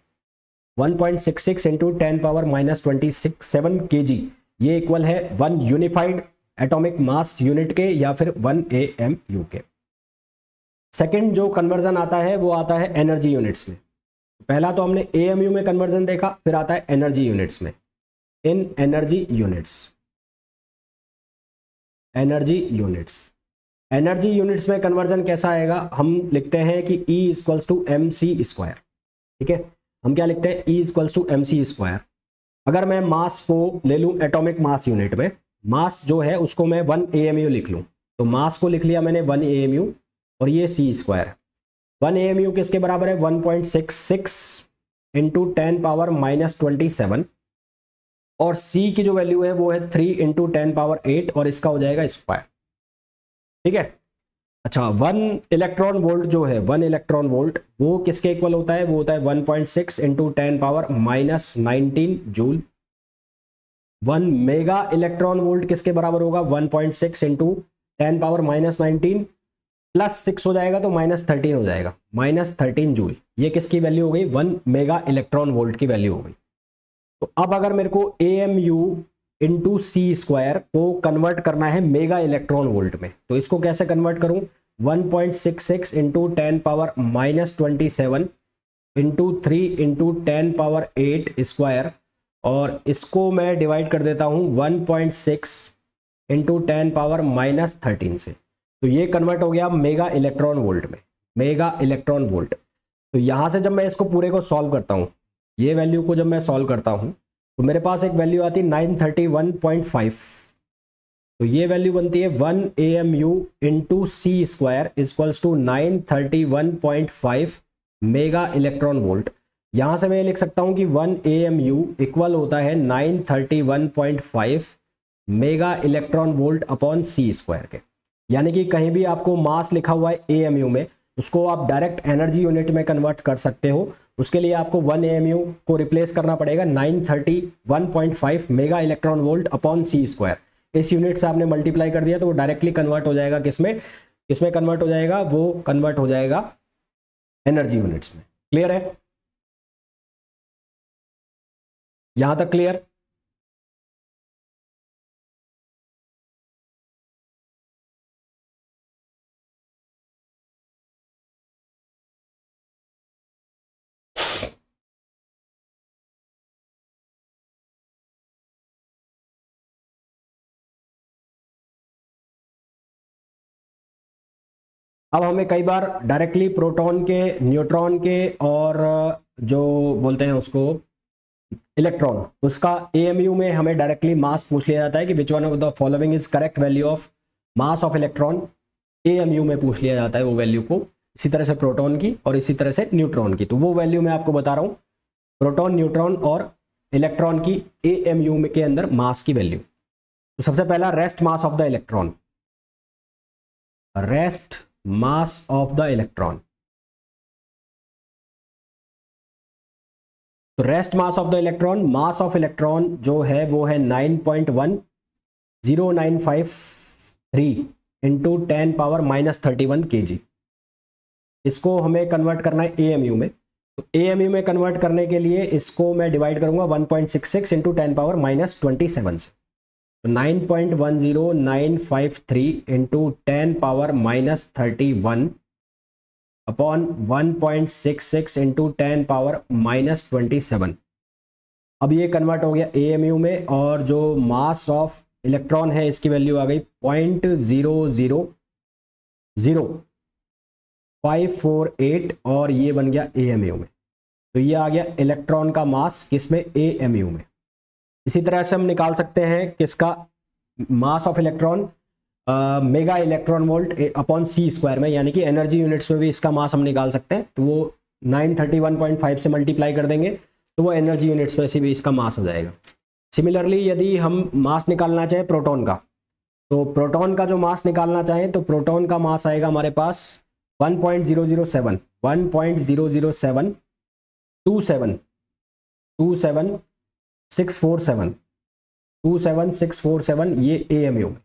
1.66 इंटू 10⁻27 kg ये इक्वल है 1 यूनिफाइड एटॉमिक मास यूनिट के या फिर 1 AMU के। सेकंड जो कन्वर्जन आता है वो आता है एनर्जी यूनिट्स में। पहला तो हमने AMU में कन्वर्जन देखा, फिर आता है एनर्जी यूनिट्स में। इन एनर्जी यूनिट्स में कन्वर्जन कैसा आएगा, हम लिखते हैं कि E इक्वल्स टू mc²। ठीक है, हम क्या लिखते हैं, E इक्वल्स टू mc²। अगर मैं मास को ले लूं एटॉमिक मास यूनिट में, मास जो है उसको मैं 1 AMU लिख लूं, तो मास को लिख लिया मैंने 1 AMU और ये c²। 1 AMU किसके बराबर है, 1.66 इंटू 10⁻27, और C की जो वैल्यू है वो है 3 इंटू 10⁸ और इसका हो जाएगा स्क्वायर। ठीक है, अच्छा 1 इलेक्ट्रॉन वोल्ट जो है, 1 इलेक्ट्रॉन वोल्ट वो किसके इक्वल होता है, वो होता है 1.6 into 10⁻19 joule. 1 mega electron volt किसके बराबर होगा, 1.6 इंटू 10⁻19 प्लस 6 हो जाएगा तो -13 हो जाएगा, -13 जूल। ये किसकी वैल्यू हो गई, 1 मेगा इलेक्ट्रॉन वोल्ट की वैल्यू हो गई। तो अब अगर मेरे को AMU इंटू c² को कन्वर्ट करना है मेगा इलेक्ट्रॉन वोल्ट में, तो इसको कैसे कन्वर्ट करूं, 1.66 इंटू 10⁻27 इंटू 3 इंटू 10⁸ स्क्वायर, और इसको मैं डिवाइड कर देता हूं 1.6 इंटू 10⁻13 से, तो ये कन्वर्ट हो गया मेगा इलेक्ट्रॉन वोल्ट में, मेगा इलेक्ट्रॉन वोल्ट। तो यहां से जब मैं इसको पूरे को सॉल्व करता हूं, ये वैल्यू को जब मैं सॉल्व करता हूं तो मेरे पास एक वैल्यू आती है 931.5। तो ये वैल्यू बनती है 1 AMU into c² equals to 931.5 mega electron volt. यहां से मैं लिख सकता हूं कि 1 AMU इक्वल होता है 931.5 mega electron volt upon c² के। यानी कि कहीं भी आपको मास लिखा हुआ है AMU में, उसको आप डायरेक्ट एनर्जी यूनिट में कन्वर्ट कर सकते हो। उसके लिए आपको 1 AMU को रिप्लेस करना पड़ेगा 931.5 mega electron volt upon c²। इस यूनिट से आपने मल्टीप्लाई कर दिया तो वो डायरेक्टली कन्वर्ट हो जाएगा किसमें कन्वर्ट हो जाएगा, वो कन्वर्ट हो जाएगा एनर्जी यूनिट्स में। क्लियर है, यहां तक क्लियर। अब हमें कई बार डायरेक्टली प्रोटॉन के, न्यूट्रॉन के और जो बोलते हैं उसको इलेक्ट्रॉन, उसका AMU में हमें डायरेक्टली मास पूछ लिया जाता है कि which one of the following is correct value of mass of electron. AMU में पूछ लिया जाता है वो वैल्यू को, इसी तरह से प्रोटॉन की और इसी तरह से न्यूट्रॉन की। तो वो वैल्यू मैं आपको बता रहा हूँ, प्रोटॉन, न्यूट्रॉन और इलेक्ट्रॉन की AMU के अंदर मास की वैल्यू। तो सबसे पहला rest mass of the electron, rest mass of the electron. तो rest mass of the electron, mass of electron जो है वो है 9.1095 इंटू 10⁻31 kg। इसको हमें कन्वर्ट करना है AMU में। तो AMU में कन्वर्ट करने के लिए इसको मैं डिवाइड करूंगा 1.66 इंटू 10⁻27 से, तो 9.10953 इंटू 10⁻31 अपॉन 1.66 इंटू 10⁻⁻27। अब ये कन्वर्ट हो गया AMU में, और जो मास ऑफ इलेक्ट्रॉन है इसकी वैल्यू आ गई 0.000548, और ये बन गया AMU में। तो ये आ गया इलेक्ट्रॉन का मास किसमें, AMU में। इसी तरह से हम निकाल सकते हैं किसका मास of electron, mega electron volt upon C square में, यानी कि एनर्जी यूनिट्स में भी इसका मास हम निकाल सकते हैं। तो वो 931.5 से मल्टीप्लाई कर देंगे तो वो एनर्जी यूनिट्स में से भी इसका मास हो जाएगा। सिमिलरली यदि हम मास निकालना चाहें प्रोटॉन का, तो प्रोटॉन का जो मास निकालना चाहें तो प्रोटॉन का मास आएगा हमारे पास 1.007 27647 ये AMU में,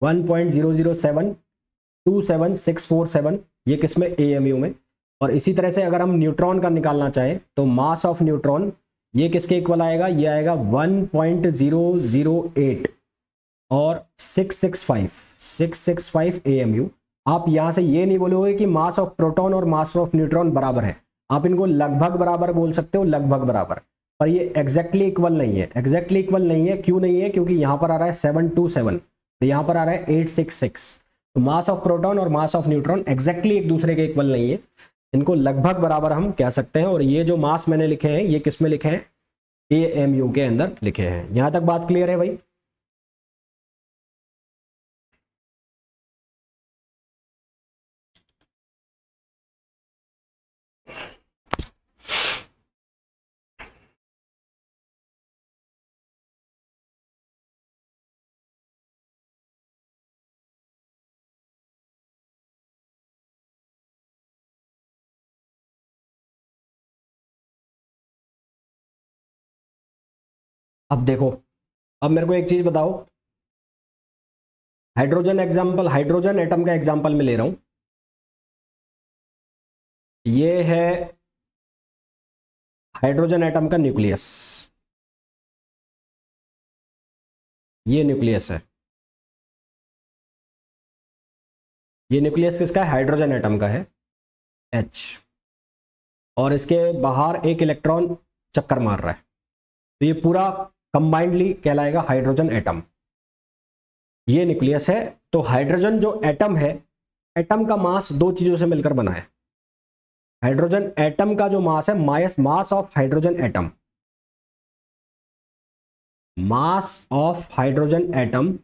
1.007 ये किसमें, AMU में। और इसी तरह से अगर हम न्यूट्रॉन का निकालना चाहें तो मास ऑफ न्यूट्रॉन ये किसके इक्वल आएगा, ये आएगा 1.008 और 665 AMU। आप यहां से ये नहीं बोलोगे कि मास ऑफ प्रोटॉन और मास ऑफ न्यूट्रॉन बराबर है, आप इनको लगभग बराबर बोल सकते हो, लगभग बराबर, पर ये एग्जैक्टली इक्वल नहीं है। एग्जैक्टली इक्वल नहीं है, क्यों नहीं है, क्योंकि यहां पर आ रहा है 727 तो यहां पर आ रहा है 866। तो मास ऑफ प्रोटॉन और मास ऑफ न्यूट्रॉन एग्जैक्टली एक दूसरे के इक्वल नहीं है, इनको लगभग बराबर हम कह सकते हैं। और ये जो मास मैंने लिखे हैं ये किस में लिखे हैं, AMU के अंदर लिखे हैं। यहां तक बात क्लियर है भाई? अब देखो, अब मेरे को एक चीज बताओ, हाइड्रोजन एग्जाम्पल, हाइड्रोजन एटम का एग्जाम्पल मैं ले रहा हूं। ये है हाइड्रोजन एटम का न्यूक्लियस, ये न्यूक्लियस है। ये न्यूक्लियस किसका है, हाइड्रोजन एटम का है, H, और इसके बाहर एक इलेक्ट्रॉन चक्कर मार रहा है। तो ये पूरा कंबाइंडली कहलाएगा हाइड्रोजन एटम। ये न्यूक्लियस है। तो हाइड्रोजन जो एटम है, एटम का मास दो चीजों से मिलकर बना है। हाइड्रोजन एटम का जो मास है, mass of hydrogen atom, mass of hydrogen atom,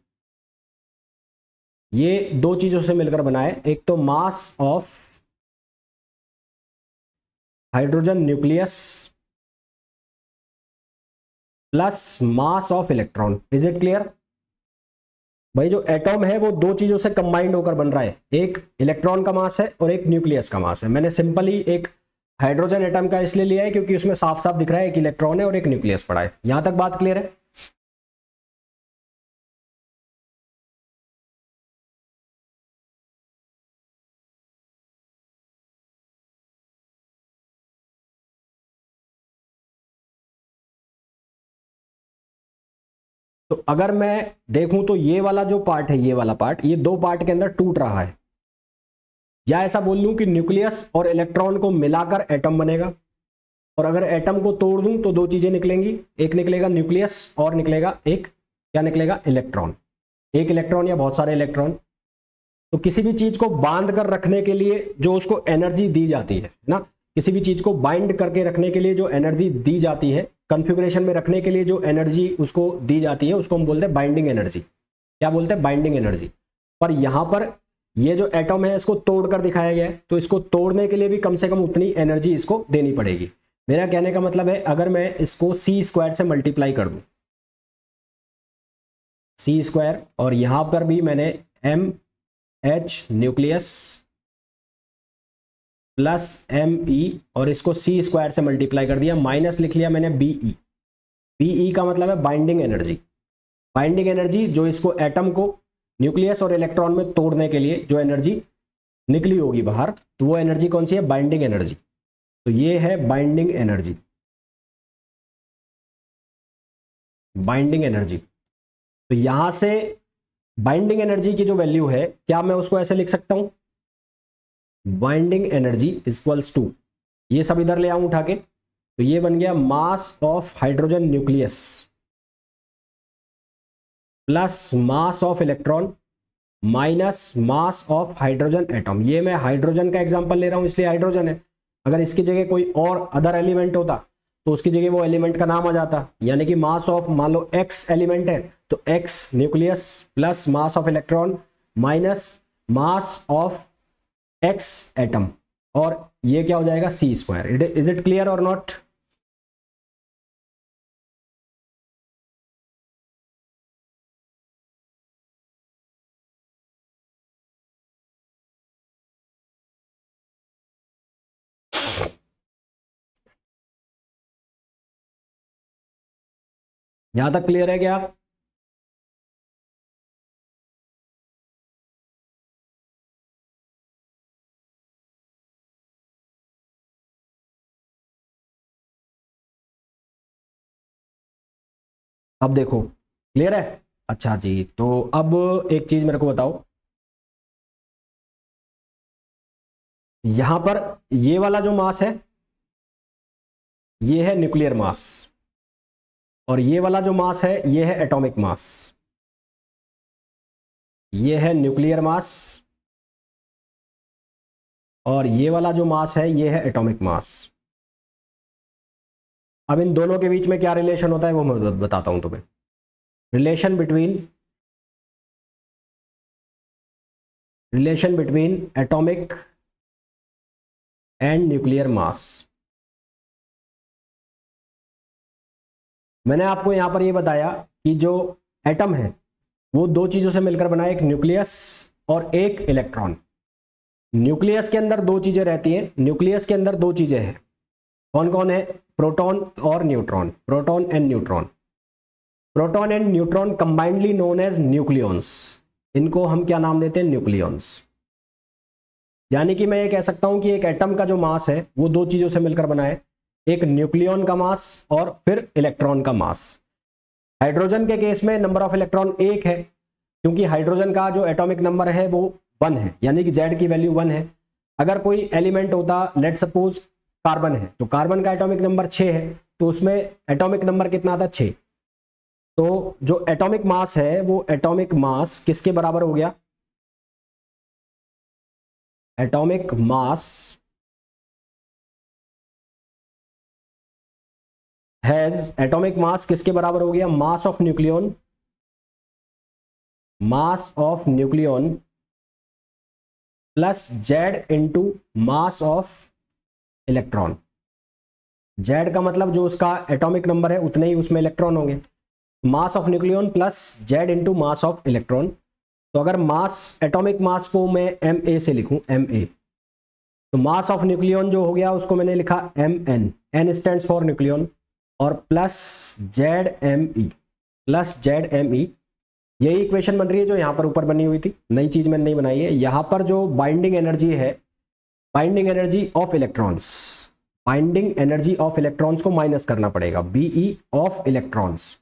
ये दो चीजों से मिलकर बना है। एक तो mass of hydrogen nucleus plus mass of electron. Is it clear भाई? जो एटॉम है वो दो चीजों से कंबाइंड होकर बन रहा है, एक इलेक्ट्रॉन का मास है और एक न्यूक्लियस का मास है। मैंने सिंपली एक हाइड्रोजन एटम का इसलिए लिया है क्योंकि उसमें साफ साफ दिख रहा है एक इलेक्ट्रॉन है और एक न्यूक्लियस पड़ा है। यहां तक बात क्लियर है? तो अगर मैं देखूं तो ये वाला जो पार्ट है, ये वाला पार्ट, ये दो पार्ट के अंदर टूट रहा है। या ऐसा बोल लूं कि न्यूक्लियस और इलेक्ट्रॉन को मिलाकर एटम बनेगा, और अगर एटम को तोड़ दूं तो दो चीजें निकलेंगी, एक निकलेगा न्यूक्लियस और निकलेगा एक, क्या निकलेगा, इलेक्ट्रॉन। एक इलेक्ट्रॉन या बहुत सारे इलेक्ट्रॉन। तो किसी भी चीज को बांध कर रखने के लिए जो उसको एनर्जी दी जाती है ना, किसी भी चीज को बाइंड करके रखने के लिए जो एनर्जी दी जाती है, कॉन्फ़िगरेशन में रखने के लिए जो एनर्जी उसको दी जाती है, उसको हम बोलते हैं बाइंडिंग एनर्जी। क्या बोलते हैं? Binding energy. पर यहां पर ये जो एटम है इसको तोड़कर दिखाया गया है, तो इसको तोड़ने के लिए भी कम से कम उतनी एनर्जी इसको देनी पड़ेगी। मेरा कहने का मतलब है, अगर मैं इसको C स्क्वायर से मल्टीप्लाई कर दूं, C स्क्वायर, और यहां पर भी मैंने MH न्यूक्लियस प्लस ME और इसको C स्क्वायर से मल्टीप्लाई कर दिया, माइनस लिख लिया मैंने BE। BE का मतलब है बाइंडिंग एनर्जी। बाइंडिंग एनर्जी जो इसको एटम को न्यूक्लियस और इलेक्ट्रॉन में तोड़ने के लिए जो एनर्जी निकली होगी बाहर, तो वो एनर्जी कौन सी है? Binding energy. तो ये है बाइंडिंग एनर्जी, बाइंडिंग एनर्जी। तो यहां से बाइंडिंग एनर्जी की जो वैल्यू है, क्या मैं उसको ऐसे लिख सकता हूं, बाइंडिंग एनर्जी इक्वल्स टू, ये सब इधर ले आऊं उठा के, तो ये बन गया mass of hydrogen nucleus plus mass of electron minus mass of hydrogen atom. ये मैं हाइड्रोजन का एग्जांपल ले रहा हूं इसलिए हाइड्रोजन है, अगर इसकी जगह कोई और अदर एलिमेंट होता तो उसकी जगह वो एलिमेंट का नाम आ जाता, यानी कि मास ऑफ, मान लो एक्स एलिमेंट है तो x nucleus plus mass of electron minus mass of x atom, और ये क्या हो जाएगा सी स्क्वायर। इज इट क्लियर और नॉट? यहां तक क्लियर है क्या? अब देखो क्लियर है। अच्छा जी, तो अब एक चीज मेरे को बताओ, यहां पर ये वाला जो मास है ये है न्यूक्लियर मास, और ये वाला जो मास है ये है एटॉमिक मास। ये है न्यूक्लियर मास और ये वाला जो मास है ये है एटॉमिक मास। अब इन दोनों के बीच में क्या रिलेशन होता है वो मैं बताता हूं तुम्हें। Relation between atomic and nuclear mass. मैंने आपको यहां पर ये बताया कि जो एटम है वो दो चीजों से मिलकर बना है, एक न्यूक्लियस और एक इलेक्ट्रॉन। न्यूक्लियस के अंदर दो चीजें रहती हैं, न्यूक्लियस के अंदर दो चीजें हैं, कौन कौन है? प्रोटॉन और neutron, proton and neutron. Proton and neutron combinedly known as nucleons, इनको हम क्या नाम देते हैं? न्यूक्लियॉन्स। यानी कि मैं ये कह सकता हूं कि एक एटम का जो मास है वो दो चीजों से मिलकर बना है, एक न्यूक्लियॉन का मास और फिर इलेक्ट्रॉन का मास। हाइड्रोजन के केस में नंबर ऑफ इलेक्ट्रॉन एक है, क्योंकि हाइड्रोजन का जो एटॉमिक नंबर है वो 1 है, यानी कि जेड की वैल्यू 1 है। अगर कोई एलिमेंट होता, लेट सपोज कार्बन है, तो कार्बन का एटॉमिक नंबर 6 है, तो उसमें एटॉमिक नंबर कितना आता? 6। तो जो एटॉमिक मास है वो एटॉमिक मास किसके बराबर हो गया? एटॉमिक मास एटॉमिक मास किसके बराबर हो गया? मास of nucleon, mass of nucleon plus Z into mass of electron. Z का मतलब जो उसका एटॉमिक नंबर है उतने ही उसमें इलेक्ट्रॉन होंगे। मास of nucleon plus Z into mass of electron. तो अगर मास, एटॉमिक मास को मैं एम ए से लिखूं, एम ए, तो मास ऑफ न्यूक्लियॉन जो हो गया उसको मैंने लिखा M N, N stands for nucleon, और plus Z M E, plus Z M E. यही इक्वेशन बन रही है जो यहां पर ऊपर बनी हुई थी, नई चीज मैंने नहीं बनाई है। यहां पर जो बाइंडिंग एनर्जी है, binding energy of electrons, binding energy of electrons को माइनस करना पड़ेगा, BE of electrons,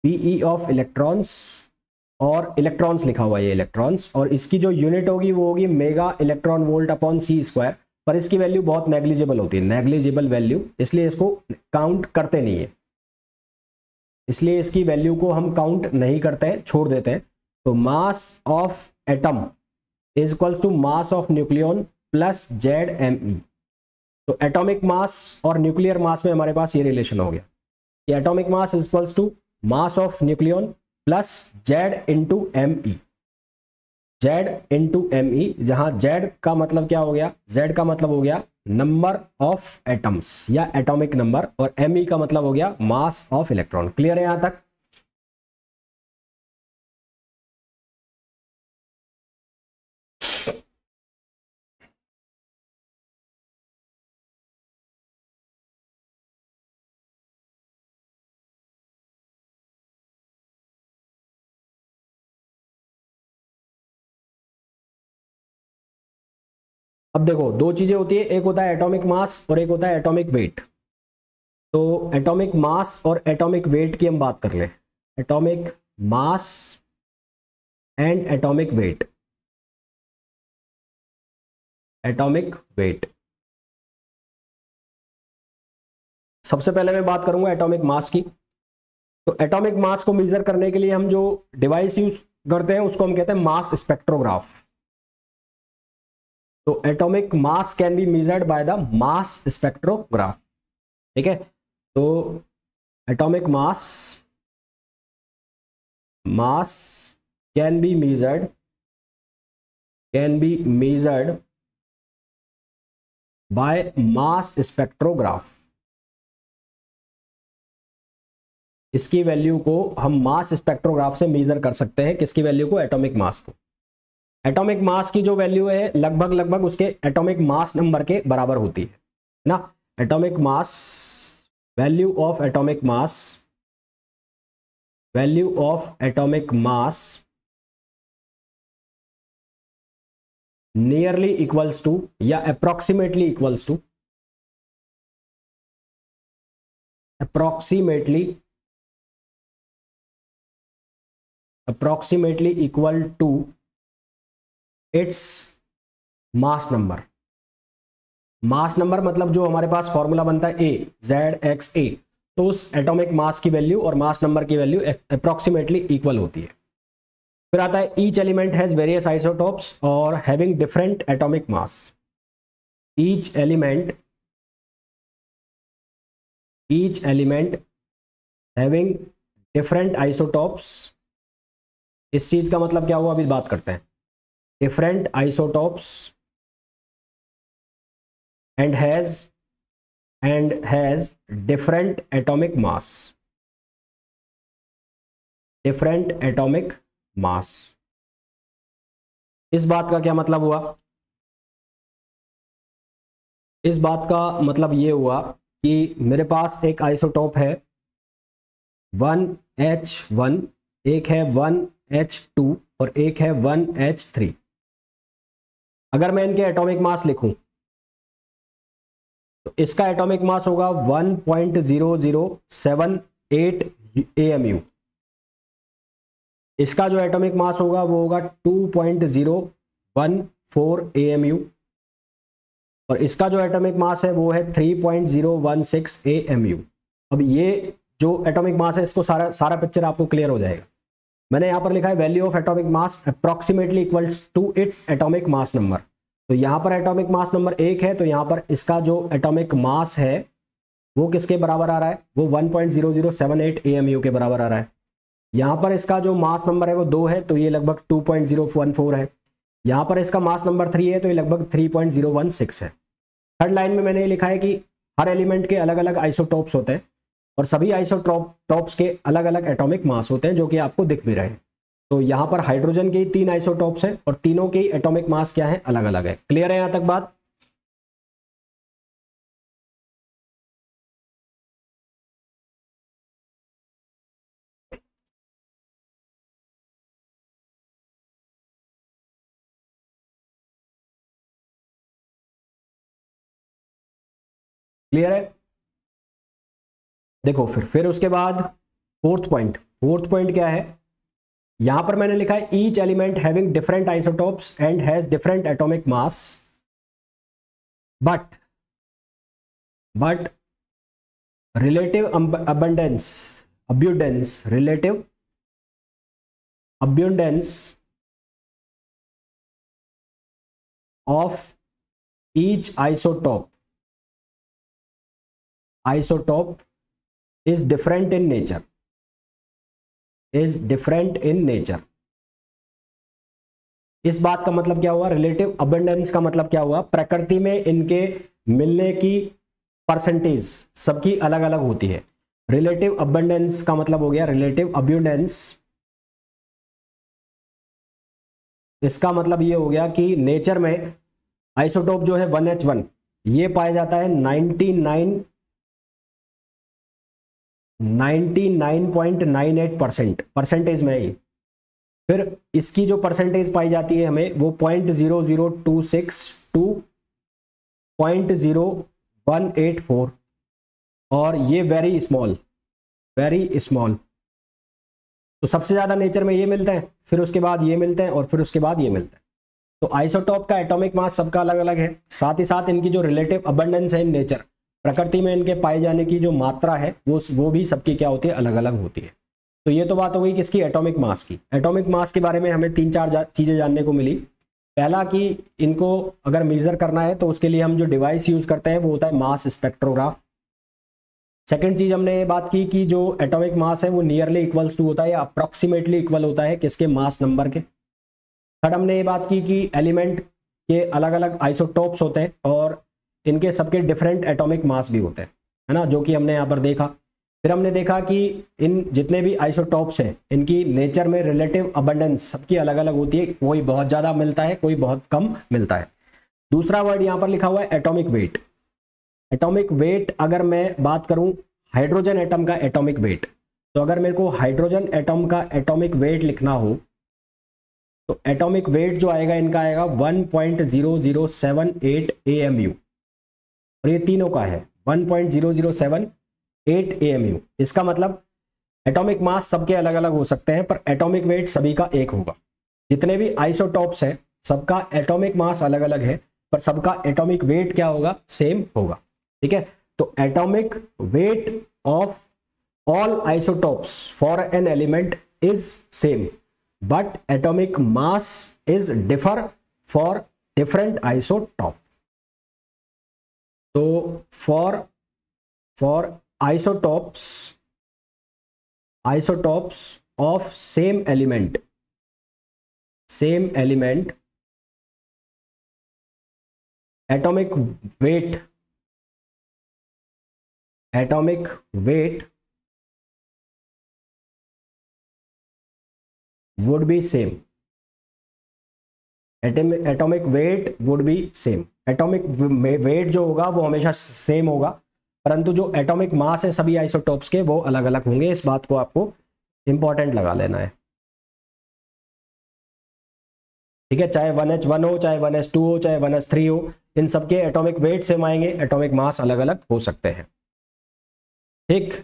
BE of electrons, और इलेक्ट्रॉन्स लिखा हुआ है ये इलेक्ट्रॉन्स, और इसकी जो यूनिट होगी वो होगी mega electron volt upon C square. पर इसकी वैल्यू बहुत नेग्लिजिबल होती है, नेग्लिजिबल वैल्यू, इसलिए इसको काउंट करते नहीं है, इसलिए इसकी वैल्यू को हम काउंट नहीं करते हैं, छोड़ देते हैं। तो mass of atom is equals to mass of nucleon plus Z M E. तो एटॉमिक मास और न्यूक्लियर मास में हमारे पास ये रिलेशन हो गया कि atomic mass is equals to mass of nucleon plus Z into M E, Z into M E, जहां Z का मतलब क्या हो गया? जेड का मतलब हो गया नंबर ऑफ एटम्स या एटॉमिक नंबर, और एम ई का मतलब हो गया मास ऑफ इलेक्ट्रॉन। क्लियर है यहां तक? अब देखो दो चीजें होती है, एक होता है एटॉमिक मास और एक होता है एटॉमिक वेट। तो एटॉमिक मास और एटॉमिक वेट की हम बात कर ले। Atomic mass and atomic weight. Atomic weight. सबसे पहले मैं बात करूंगा एटॉमिक मास की। तो एटॉमिक मास को मेजर करने के लिए हम जो डिवाइस यूज करते हैं उसको हम कहते हैं मास स्पेक्ट्रोग्राफ। तो atomic mass can be measured by the mass spectrograph. ठीक है, तो atomic mass can be measured by mass spectrograph. इसकी वैल्यू को हम मास स्पेक्ट्रोग्राफ से मेजर कर सकते हैं। किसकी वैल्यू को? एटॉमिक मास को। एटॉमिक मास की जो वैल्यू है लगभग उसके एटॉमिक मास नंबर के बराबर होती है ना। Atomic mass, value of atomic mass nearly equals to या approximately equal to its mass number. Mass number मतलब जो हमारे पास फॉर्मूला बनता है A ZXA, तो उस एटॉमिक मास की वैल्यू और मास नंबर की वैल्यू अप्रोक्सीमेटली इक्वल होती है। फिर आता है each element has various isotopes और having different atomic mass. Each element having different isotopes. इस चीज का मतलब क्या हुआ अभी बात करते हैं। Different isotopes and has different atomic मास। इस बात का क्या मतलब हुआ? इस बात का मतलब ये हुआ कि मेरे पास एक आइसोटोप है 1H1, एक है 1H2 और एक है 1H3। अगर मैं इनके एटॉमिक मास लिखूं तो इसका एटॉमिक मास होगा 1.0078 AMU। इसका जो एटॉमिक मास होगा वो होगा 2.014 AMU और इसका जो एटॉमिक मास है वो है 3.016 AMU। अब ये जो एटॉमिक मास है इसको सारा पिक्चर आपको क्लियर हो जाएगा। मैंने यहां पर लिखा है value of atomic mass approximately equals to its atomic mass number. तो यहां पर एटॉमिक मास नंबर 1 है, तो यहां पर इसका जो एटॉमिक मास है वो किसके बराबर आ रहा है? वो 1.0078 AMU के बराबर आ रहा है। यहां पर इसका जो मास नंबर है वो 2 है, तो ये लगभग 2.014 है। यहां पर इसका मास नंबर 3 है, तो ये लगभग 3.016 है। थर्ड लाइन में मैंने ये लिखा है कि हर एलिमेंट के अलग अलग आइसोटोप्स होते हैं और सभी आइसोटोप्स के अलग अलग एटॉमिक मास होते हैं, जो कि आपको दिख भी रहे हैं। तो यहां पर हाइड्रोजन के 3 आइसोटोप्स हैं और तीनों के एटॉमिक मास क्या है? अलग अलग है। क्लियर है यहां तक बात? क्लियर है? देखो फिर उसके बाद फोर्थ पॉइंट क्या है? यहां पर मैंने लिखा है each element having different isotopes and has different atomic mass but relative abundance of each isotope is different in nature। इस बात का मतलब क्या हुआ? रिलेटिव अबंडेंस का मतलब क्या हुआ? प्रकृति में इनके मिलने की परसेंटेज सबकी अलग अलग होती है। रिलेटिव अबंडेंस का मतलब हो गया रिलेटिव अब्यूडेंस। इसका मतलब ये हो गया कि नेचर में आइसोटोप जो है 1H1 ये पाया जाता है 99.98% परसेंटेज में ही। फिर इसकी जो परसेंटेज पाई जाती है हमें वो 0.0026 टू 0.0184 और ये वेरी स्मॉल। तो सबसे ज्यादा नेचर में ये मिलते हैं, फिर उसके बाद ये मिलते हैं और फिर उसके बाद ये मिलते हैं। तो आइसोटॉप का एटॉमिक मास सबका अलग अलग है, साथ ही साथ इनकी जो रिलेटिव अबंडेंस है इन नेचर, प्रकृति में इनके पाए जाने की जो मात्रा है वो भी सबकी क्या होती है, अलग अलग होती है। तो ये तो बात हो गई किसकी, एटॉमिक मास की। एटॉमिक मास के बारे में हमें 3-4 चीजें जानने को मिली। पहला कि इनको अगर मेजर करना है तो उसके लिए हम जो डिवाइस यूज करते हैं वो होता है मास स्पेक्ट्रोग्राफ। सेकेंड चीज हमने ये बात की कि जो एटॉमिक मास है वो नियरली इक्वल्स टू होता है या अप्रोक्सीमेटली इक्वल होता है किसके, मास नंबर के। थर्ड हमने ये बात की कि एलिमेंट के अलग अलग आइसोटोप्स होते हैं और इनके सबके डिफरेंट एटॉमिक मास भी होते हैं, है ना, जो कि हमने यहाँ पर देखा। फिर हमने देखा कि इन जितने भी आइसोटोप्स हैं इनकी नेचर में रिलेटिव अबंडेंस सबकी अलग अलग होती है, कोई बहुत ज़्यादा मिलता है, कोई बहुत कम मिलता है। दूसरा वर्ड यहाँ पर लिखा हुआ है एटॉमिक वेट। एटॉमिक वेट अगर मैं बात करूं हाइड्रोजन एटम का एटॉमिक वेट, तो अगर मेरे को हाइड्रोजन एटम का एटॉमिक वेट लिखना हो तो एटॉमिक वेट जो आएगा इनका आएगा 1.0078 AMU, और ये तीनों का है 1.0078 AMU। इसका मतलब एटॉमिक मास सबके अलग अलग हो सकते हैं पर एटॉमिक वेट सभी का एक होगा। जितने भी आइसोटॉप्स है सबका एटॉमिक मास अलग अलग है पर सबका एटॉमिक वेट क्या होगा, सेम होगा। ठीक है, तो atomic weight of all isotopes for an element is same but atomic mass is differ for different isotope. तो for isotopes of same element atomic weight would be same. Atomic weight would be same. Atomic weight जो होगा वो हमेशा same होगा, परंतु जो atomic मास है सभी आइसोटॉप्स के वो अलग अलग होंगे। इस बात को आपको इंपॉर्टेंट लगा लेना है। ठीक है, चाहे 1H1 हो, चाहे 1S2 हो, चाहे 1S3 हो, इन सबके एटॉमिक वेट सेम आएंगे, एटॉमिक मास अलग अलग हो सकते हैं। ठीक,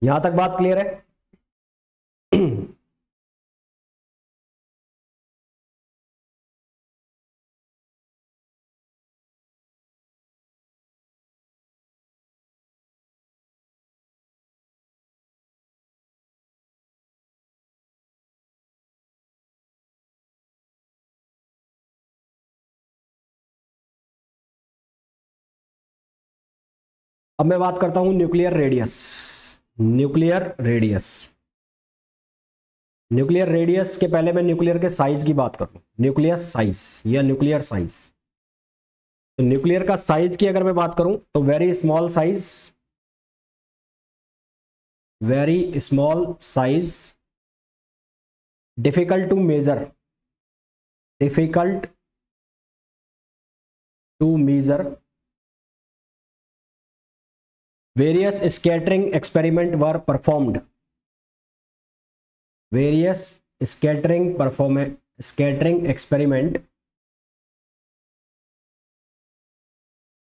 यहां तक बात क्लियर है? अब मैं बात करता हूं न्यूक्लियर रेडियस। न्यूक्लियर रेडियस के पहले मैं न्यूक्लियर के साइज की बात करूं, न्यूक्लियस साइज या न्यूक्लियर साइज। तो न्यूक्लियर का साइज की अगर मैं बात करूं तो very small size, difficult to measure, various scattering experiment were performed,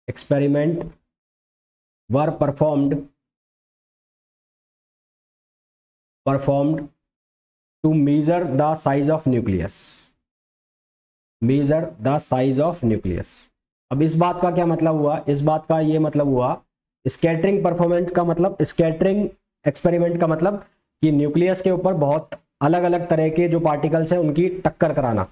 experiment were performed to measure the size of nucleus। अब इस बात का क्या मतलब हुआ, इस बात का ये मतलब हुआ स्कैटरिंग परफॉर्मेंस का मतलब, स्कैटरिंग एक्सपेरिमेंट का मतलब कि न्यूक्लियस के ऊपर बहुत अलग अलग तरह के जो पार्टिकल्स हैं उनकी टक्कर कराना।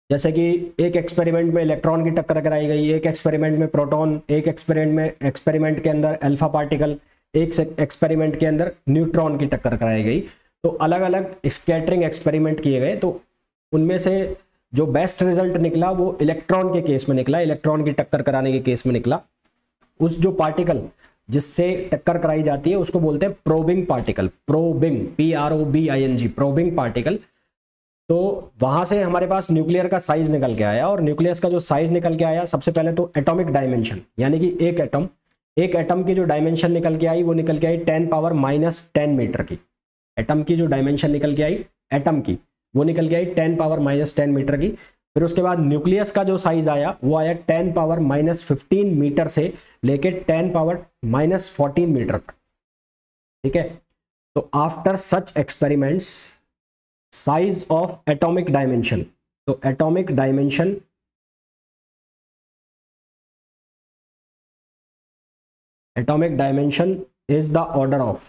जैसे कि एक एक्सपेरिमेंट में इलेक्ट्रॉन की टक्कर कराई गई, एक एक्सपेरिमेंट में प्रोटॉन, एक एक्सपेरिमेंट के अंदर अल्फा पार्टिकल, एक एक्सपेरिमेंट के अंदर न्यूट्रॉन की टक्कर कराई गई। तो अलग अलग स्कैटरिंग एक्सपेरिमेंट किए गए, तो उनमें से जो बेस्ट रिजल्ट निकला वो इलेक्ट्रॉन के केस में निकला, इलेक्ट्रॉन की टक्कर कराने के केस में निकला। उस जो पार्टिकल जिससे टक्कर कराई जाती है उसको बोलते हैं probing particle, PROBING, probing particle. तो वहां से हमारे पास न्यूक्लियर का साइज निकल के आया, और न्यूक्लियस का जो साइज निकल के आया, सबसे पहले तो एटॉमिक डायमेंशन, यानी कि एक एटम की जो डायमेंशन निकल के आई वो निकल के आई 10⁻⁻10 मीटर की। एटम की जो डायमेंशन निकल के आई एटम की वो निकल के आई 10⁻⁻10 मीटर की। फिर उसके बाद न्यूक्लियस का जो साइज आया वो आया 10⁻⁻15 मीटर से लेके 10⁻⁻14 मीटर तक। ठीक है, तो after such experiments size of atomic dimension, तो atomic dimension is the order of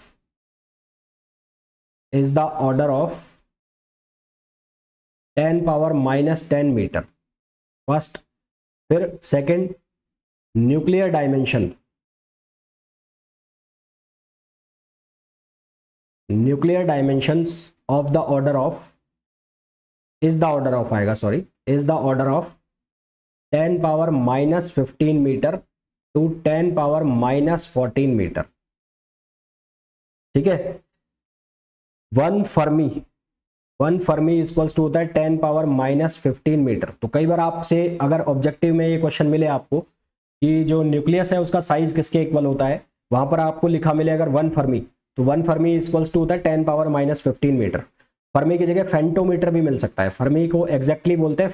10⁻⁻10 metre first. फिर second, nuclear dimension of the order of is the order of आएगा, sorry, is the order of 10⁻⁻15 metre to 10⁻⁻14 metre. ठीक है। One Fermi equals to होता है 10⁻⁻15 metre. तो कई बार आपसे अगर ऑब्जेक्टिव में ये क्वेश्चन मिले आपको कि जो न्यूक्लियस है उसका साइज किसके इक्वल होता है, वहां पर आपको लिखा मिले अगर वन फर्मी, तो वन फर्मी इक्वल्स टू होता है 10⁻⁻15 मीटर। फर्मी की जगह फेंटोमीटर भी मिल सकता है, फर्मी को एग्जैक्टली बोलते हैं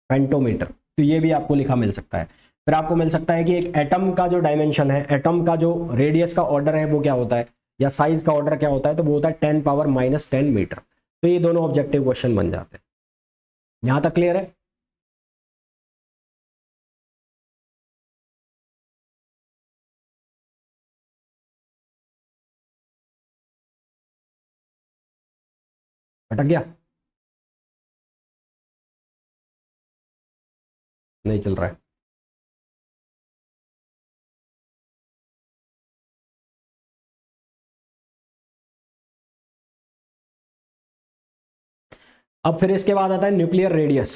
फेंटोमीटर। तो ये भी आपको लिखा मिल सकता है। फिर आपको मिल सकता है कि एक एटम का जो डायमेंशन है, एटम का जो रेडियस का ऑर्डर है वो क्या होता है, या साइज का ऑर्डर क्या होता है, तो वो होता है 10⁻⁻10 मीटर। तो ये दोनों ऑब्जेक्टिव क्वेश्चन बन जाते हैं। यहां तक क्लियर है? अटक गया? नहीं चल रहा है? अब फिर इसके बाद आता है न्यूक्लियर रेडियस।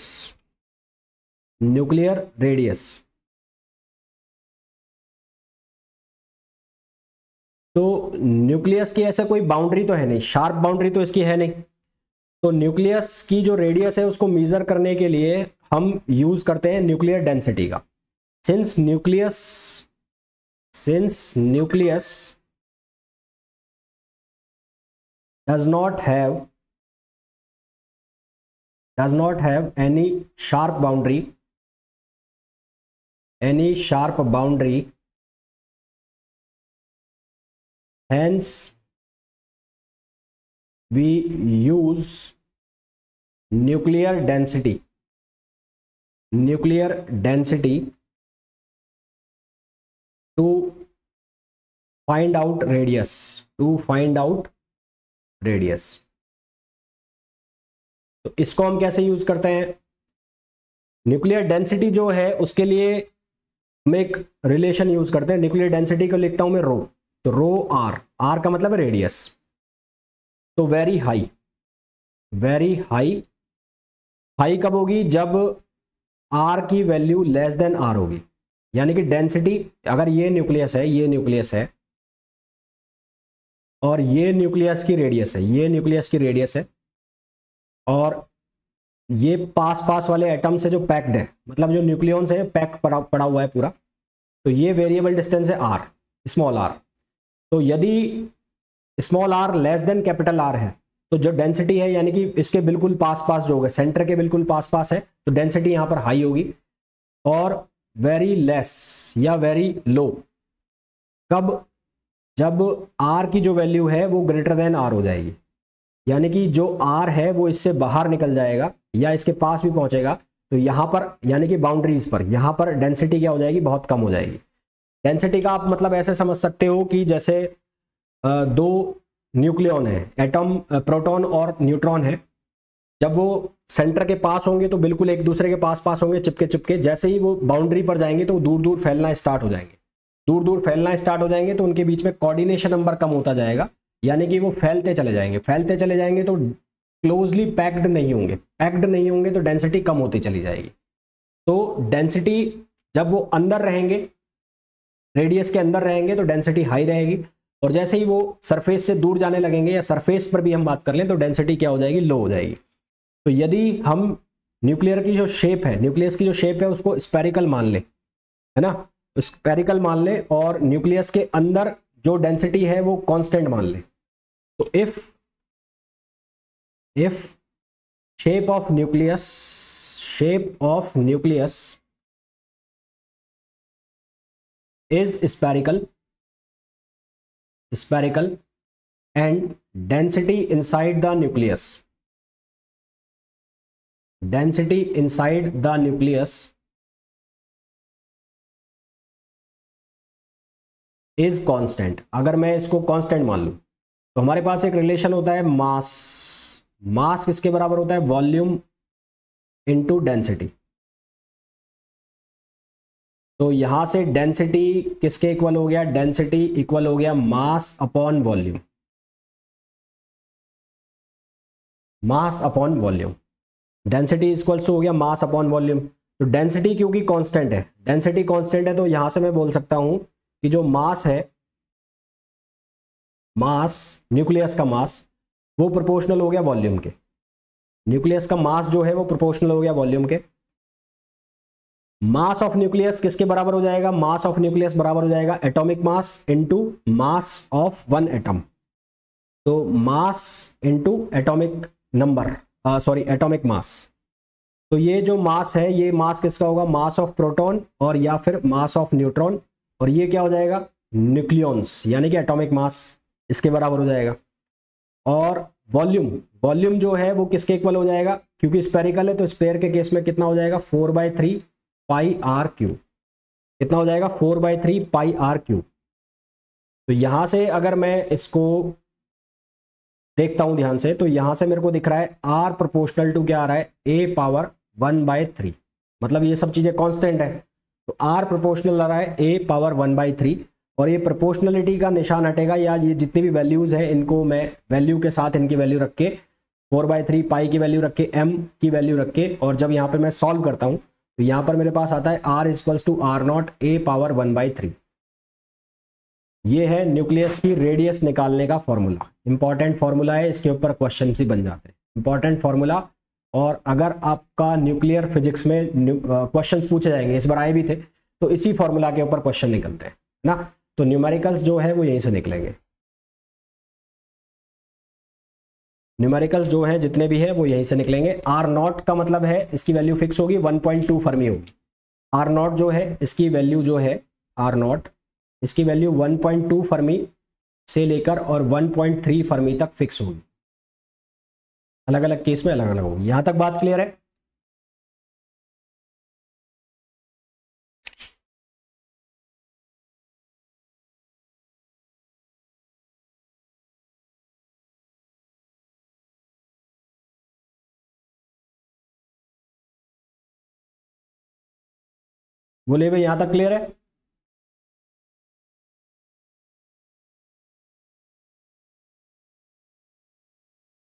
तो न्यूक्लियस की ऐसा कोई बाउंड्री तो है नहीं, शार्प बाउंड्री तो इसकी है नहीं। तो न्यूक्लियस की जो रेडियस है उसको मेजर करने के लिए हम यूज करते हैं न्यूक्लियर डेंसिटी का। Since nucleus does not have any sharp boundary, hence we use nuclear density to find out radius, तो इसको हम कैसे यूज करते हैं? न्यूक्लियर डेंसिटी जो है उसके लिए हम एक रिलेशन यूज करते हैं। न्यूक्लियर डेंसिटी को लिखता हूं मैं रो, तो रो आर का मतलब है रेडियस। तो वेरी हाई कब होगी? जब आर की वैल्यू लेस देन आर होगी। यानी कि डेंसिटी, अगर ये न्यूक्लियस है और ये न्यूक्लियस की रेडियस है, और ये पास वाले एटम से जो पैक्ड है, मतलब जो न्यूक्लियॉन्स है पैक पड़ा हुआ है पूरा, तो ये वेरिएबल डिस्टेंस है आर, स्मॉल आर। तो यदि small R less than capital R है तो जो डेंसिटी है, यानी कि इसके बिल्कुल पास जो होगा, सेंटर के बिल्कुल पास है, तो डेंसिटी यहां पर हाई होगी। और वेरी लेस या वेरी लो कब? जब आर की जो वैल्यू है वो ग्रेटर देन आर हो जाएगी, यानी कि जो आर है वो इससे बाहर निकल जाएगा या इसके पास भी पहुंचेगा, तो यहां पर यानी कि बाउंड्रीज पर यहां पर डेंसिटी क्या हो जाएगी? बहुत कम हो जाएगी। डेंसिटी का आप मतलब ऐसे समझ सकते हो कि जैसे दो न्यूक्लियॉन है, एटम, प्रोटॉन और न्यूट्रॉन है, जब वो सेंटर के पास होंगे तो बिल्कुल एक दूसरे के पास होंगे, चिपके। जैसे ही वो बाउंड्री पर जाएंगे तो दूर फैलना स्टार्ट हो जाएंगे, तो उनके बीच में कोऑर्डिनेशन नंबर कम होता जाएगा, यानी कि वो फैलते चले जाएंगे तो क्लोजली पैक्ड नहीं होंगे, तो डेंसिटी कम होती चली जाएगी। तो डेंसिटी जब वो अंदर रहेंगे, रेडियस के अंदर रहेंगे, तो डेंसिटी हाई रहेगी, और जैसे ही वो सरफेस से दूर जाने लगेंगे, या सरफेस पर भी हम बात कर लें, तो डेंसिटी क्या हो जाएगी? लो हो जाएगी। तो यदि हम न्यूक्लियस की जो शेप है उसको स्फेरिकल मान ले, है ना, स्फेरिकल मान ले, और न्यूक्लियस के अंदर जो डेंसिटी है वो कांस्टेंट मान ले, तो if shape of nucleus is spherical and density inside the nucleus density inside the nucleus is constant, अगर मैं इसको कांस्टेंट मान लूं तो हमारे पास एक रिलेशन होता है मास, मास किसके बराबर होता है, वॉल्यूम इनटू डेंसिटी। तो यहां से डेंसिटी किसके इक्वल हो गया, डेंसिटी इक्वल हो गया mass upon volume, mass upon volume, density equals हो गया मास अपॉन वॉल्यूम। तो डेंसिटी क्योंकि कांस्टेंट है, डेंसिटी कांस्टेंट है, तो यहां से मैं बोल सकता हूं कि जो मास है, मास न्यूक्लियस का मास वो प्रोपोर्शनल हो गया वॉल्यूम के, न्यूक्लियस का मास जो है वो प्रोपोर्शनल हो गया वॉल्यूम के। मास ऑफ न्यूक्लियस किसके बराबर हो जाएगा, मास ऑफ न्यूक्लियस बराबर हो जाएगा atomic mass into mass of one atom. तो mass into atomic number, sorry atomic mass. तो ये जो मास है ये मास किसका होगा, मास ऑफ प्रोटॉन और या फिर मास ऑफ न्यूट्रॉन, और ये क्या हो जाएगा, न्यूक्लियॉन्स यानी कि एटॉमिक मास इसके बराबर हो जाएगा। और वॉल्यूम, वॉल्यूम जो है वो किसके इक्वल हो जाएगा, क्योंकि स्पेरिकल है तो स्पेयर के केस में कितना हो जाएगा 4/3 पाई आर क्यूब, कितना हो जाएगा 4/3 पाई आर क्यूब। तो यहां से अगर मैं इसको देखता हूं ध्यान से तो यहां से मेरे को दिख रहा है आर प्रोपोर्शनल टू क्या आ रहा है, ए पावर 1/3, मतलब ये सब चीजें कांस्टेंट है तो आर प्रोपोर्शनल आ रहा है ए पावर 1/3। और ये प्रोपोर्शनलिटी का निशान हटेगा, या ये जितनी भी वैल्यूज है इनको मैं वैल्यू के साथ इनकी वैल्यू रख के 4/3 पाई की वैल्यू रख के एम की वैल्यू रख के, और जब यहाँ पे मैं सॉल्व करता हूँ तो यहाँ पर मेरे पास आता है R equals to R not A power 1/3। ये है न्यूक्लियस की रेडियस निकालने का फॉर्मूला, इंपॉर्टेंट फॉर्मूला है, इसके ऊपर क्वेश्चन भी बन जाते हैं, इंपॉर्टेंट फॉर्मूला। और अगर आपका न्यूक्लियर फिजिक्स में क्वेश्चंस पूछे जाएंगे, इस बार आए भी थे, तो इसी फॉर्मूला के ऊपर क्वेश्चन निकलते हैं ना। तो न्यूमेरिकल्स जो है वो यहीं से निकलेंगे, न्यूमेरिकल्स जो हैं जितने भी हैं वो यहीं से निकलेंगे। आर नॉट का मतलब है इसकी वैल्यू फिक्स होगी 1.2 फर्मी होगी, आर नॉट जो है इसकी वैल्यू जो है, आर नॉट इसकी वैल्यू 1.2 फर्मी से लेकर और 1.3 फर्मी तक फिक्स होगी, अलग अलग केस में अलग अलग होगी। यहां तक बात क्लियर है। बोलिए भाई यहां तक क्लियर है।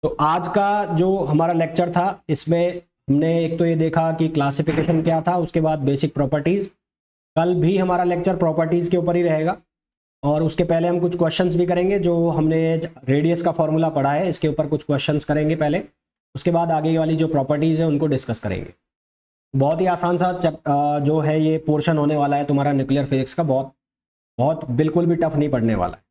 तो आज का जो हमारा लेक्चर था इसमें हमने एक तो ये देखा कि क्लासिफिकेशन क्या था, उसके बाद बेसिक प्रॉपर्टीज। कल भी हमारा लेक्चर प्रॉपर्टीज के ऊपर ही रहेगा, और उसके पहले हम कुछ क्वेश्चंस भी करेंगे, जो हमने रेडियस का फॉर्मूला पढ़ा है इसके ऊपर कुछ क्वेश्चंस करेंगे पहले, उसके बाद आगे वाली जो प्रॉपर्टीज है उनको डिस्कस करेंगे। बहुत ही आसान सा जो है ये पोर्शन होने वाला है तुम्हारा न्यूक्लियर फिजिक्स का, बहुत बहुत बिल्कुल भी टफ नहीं पढ़ने वाला है।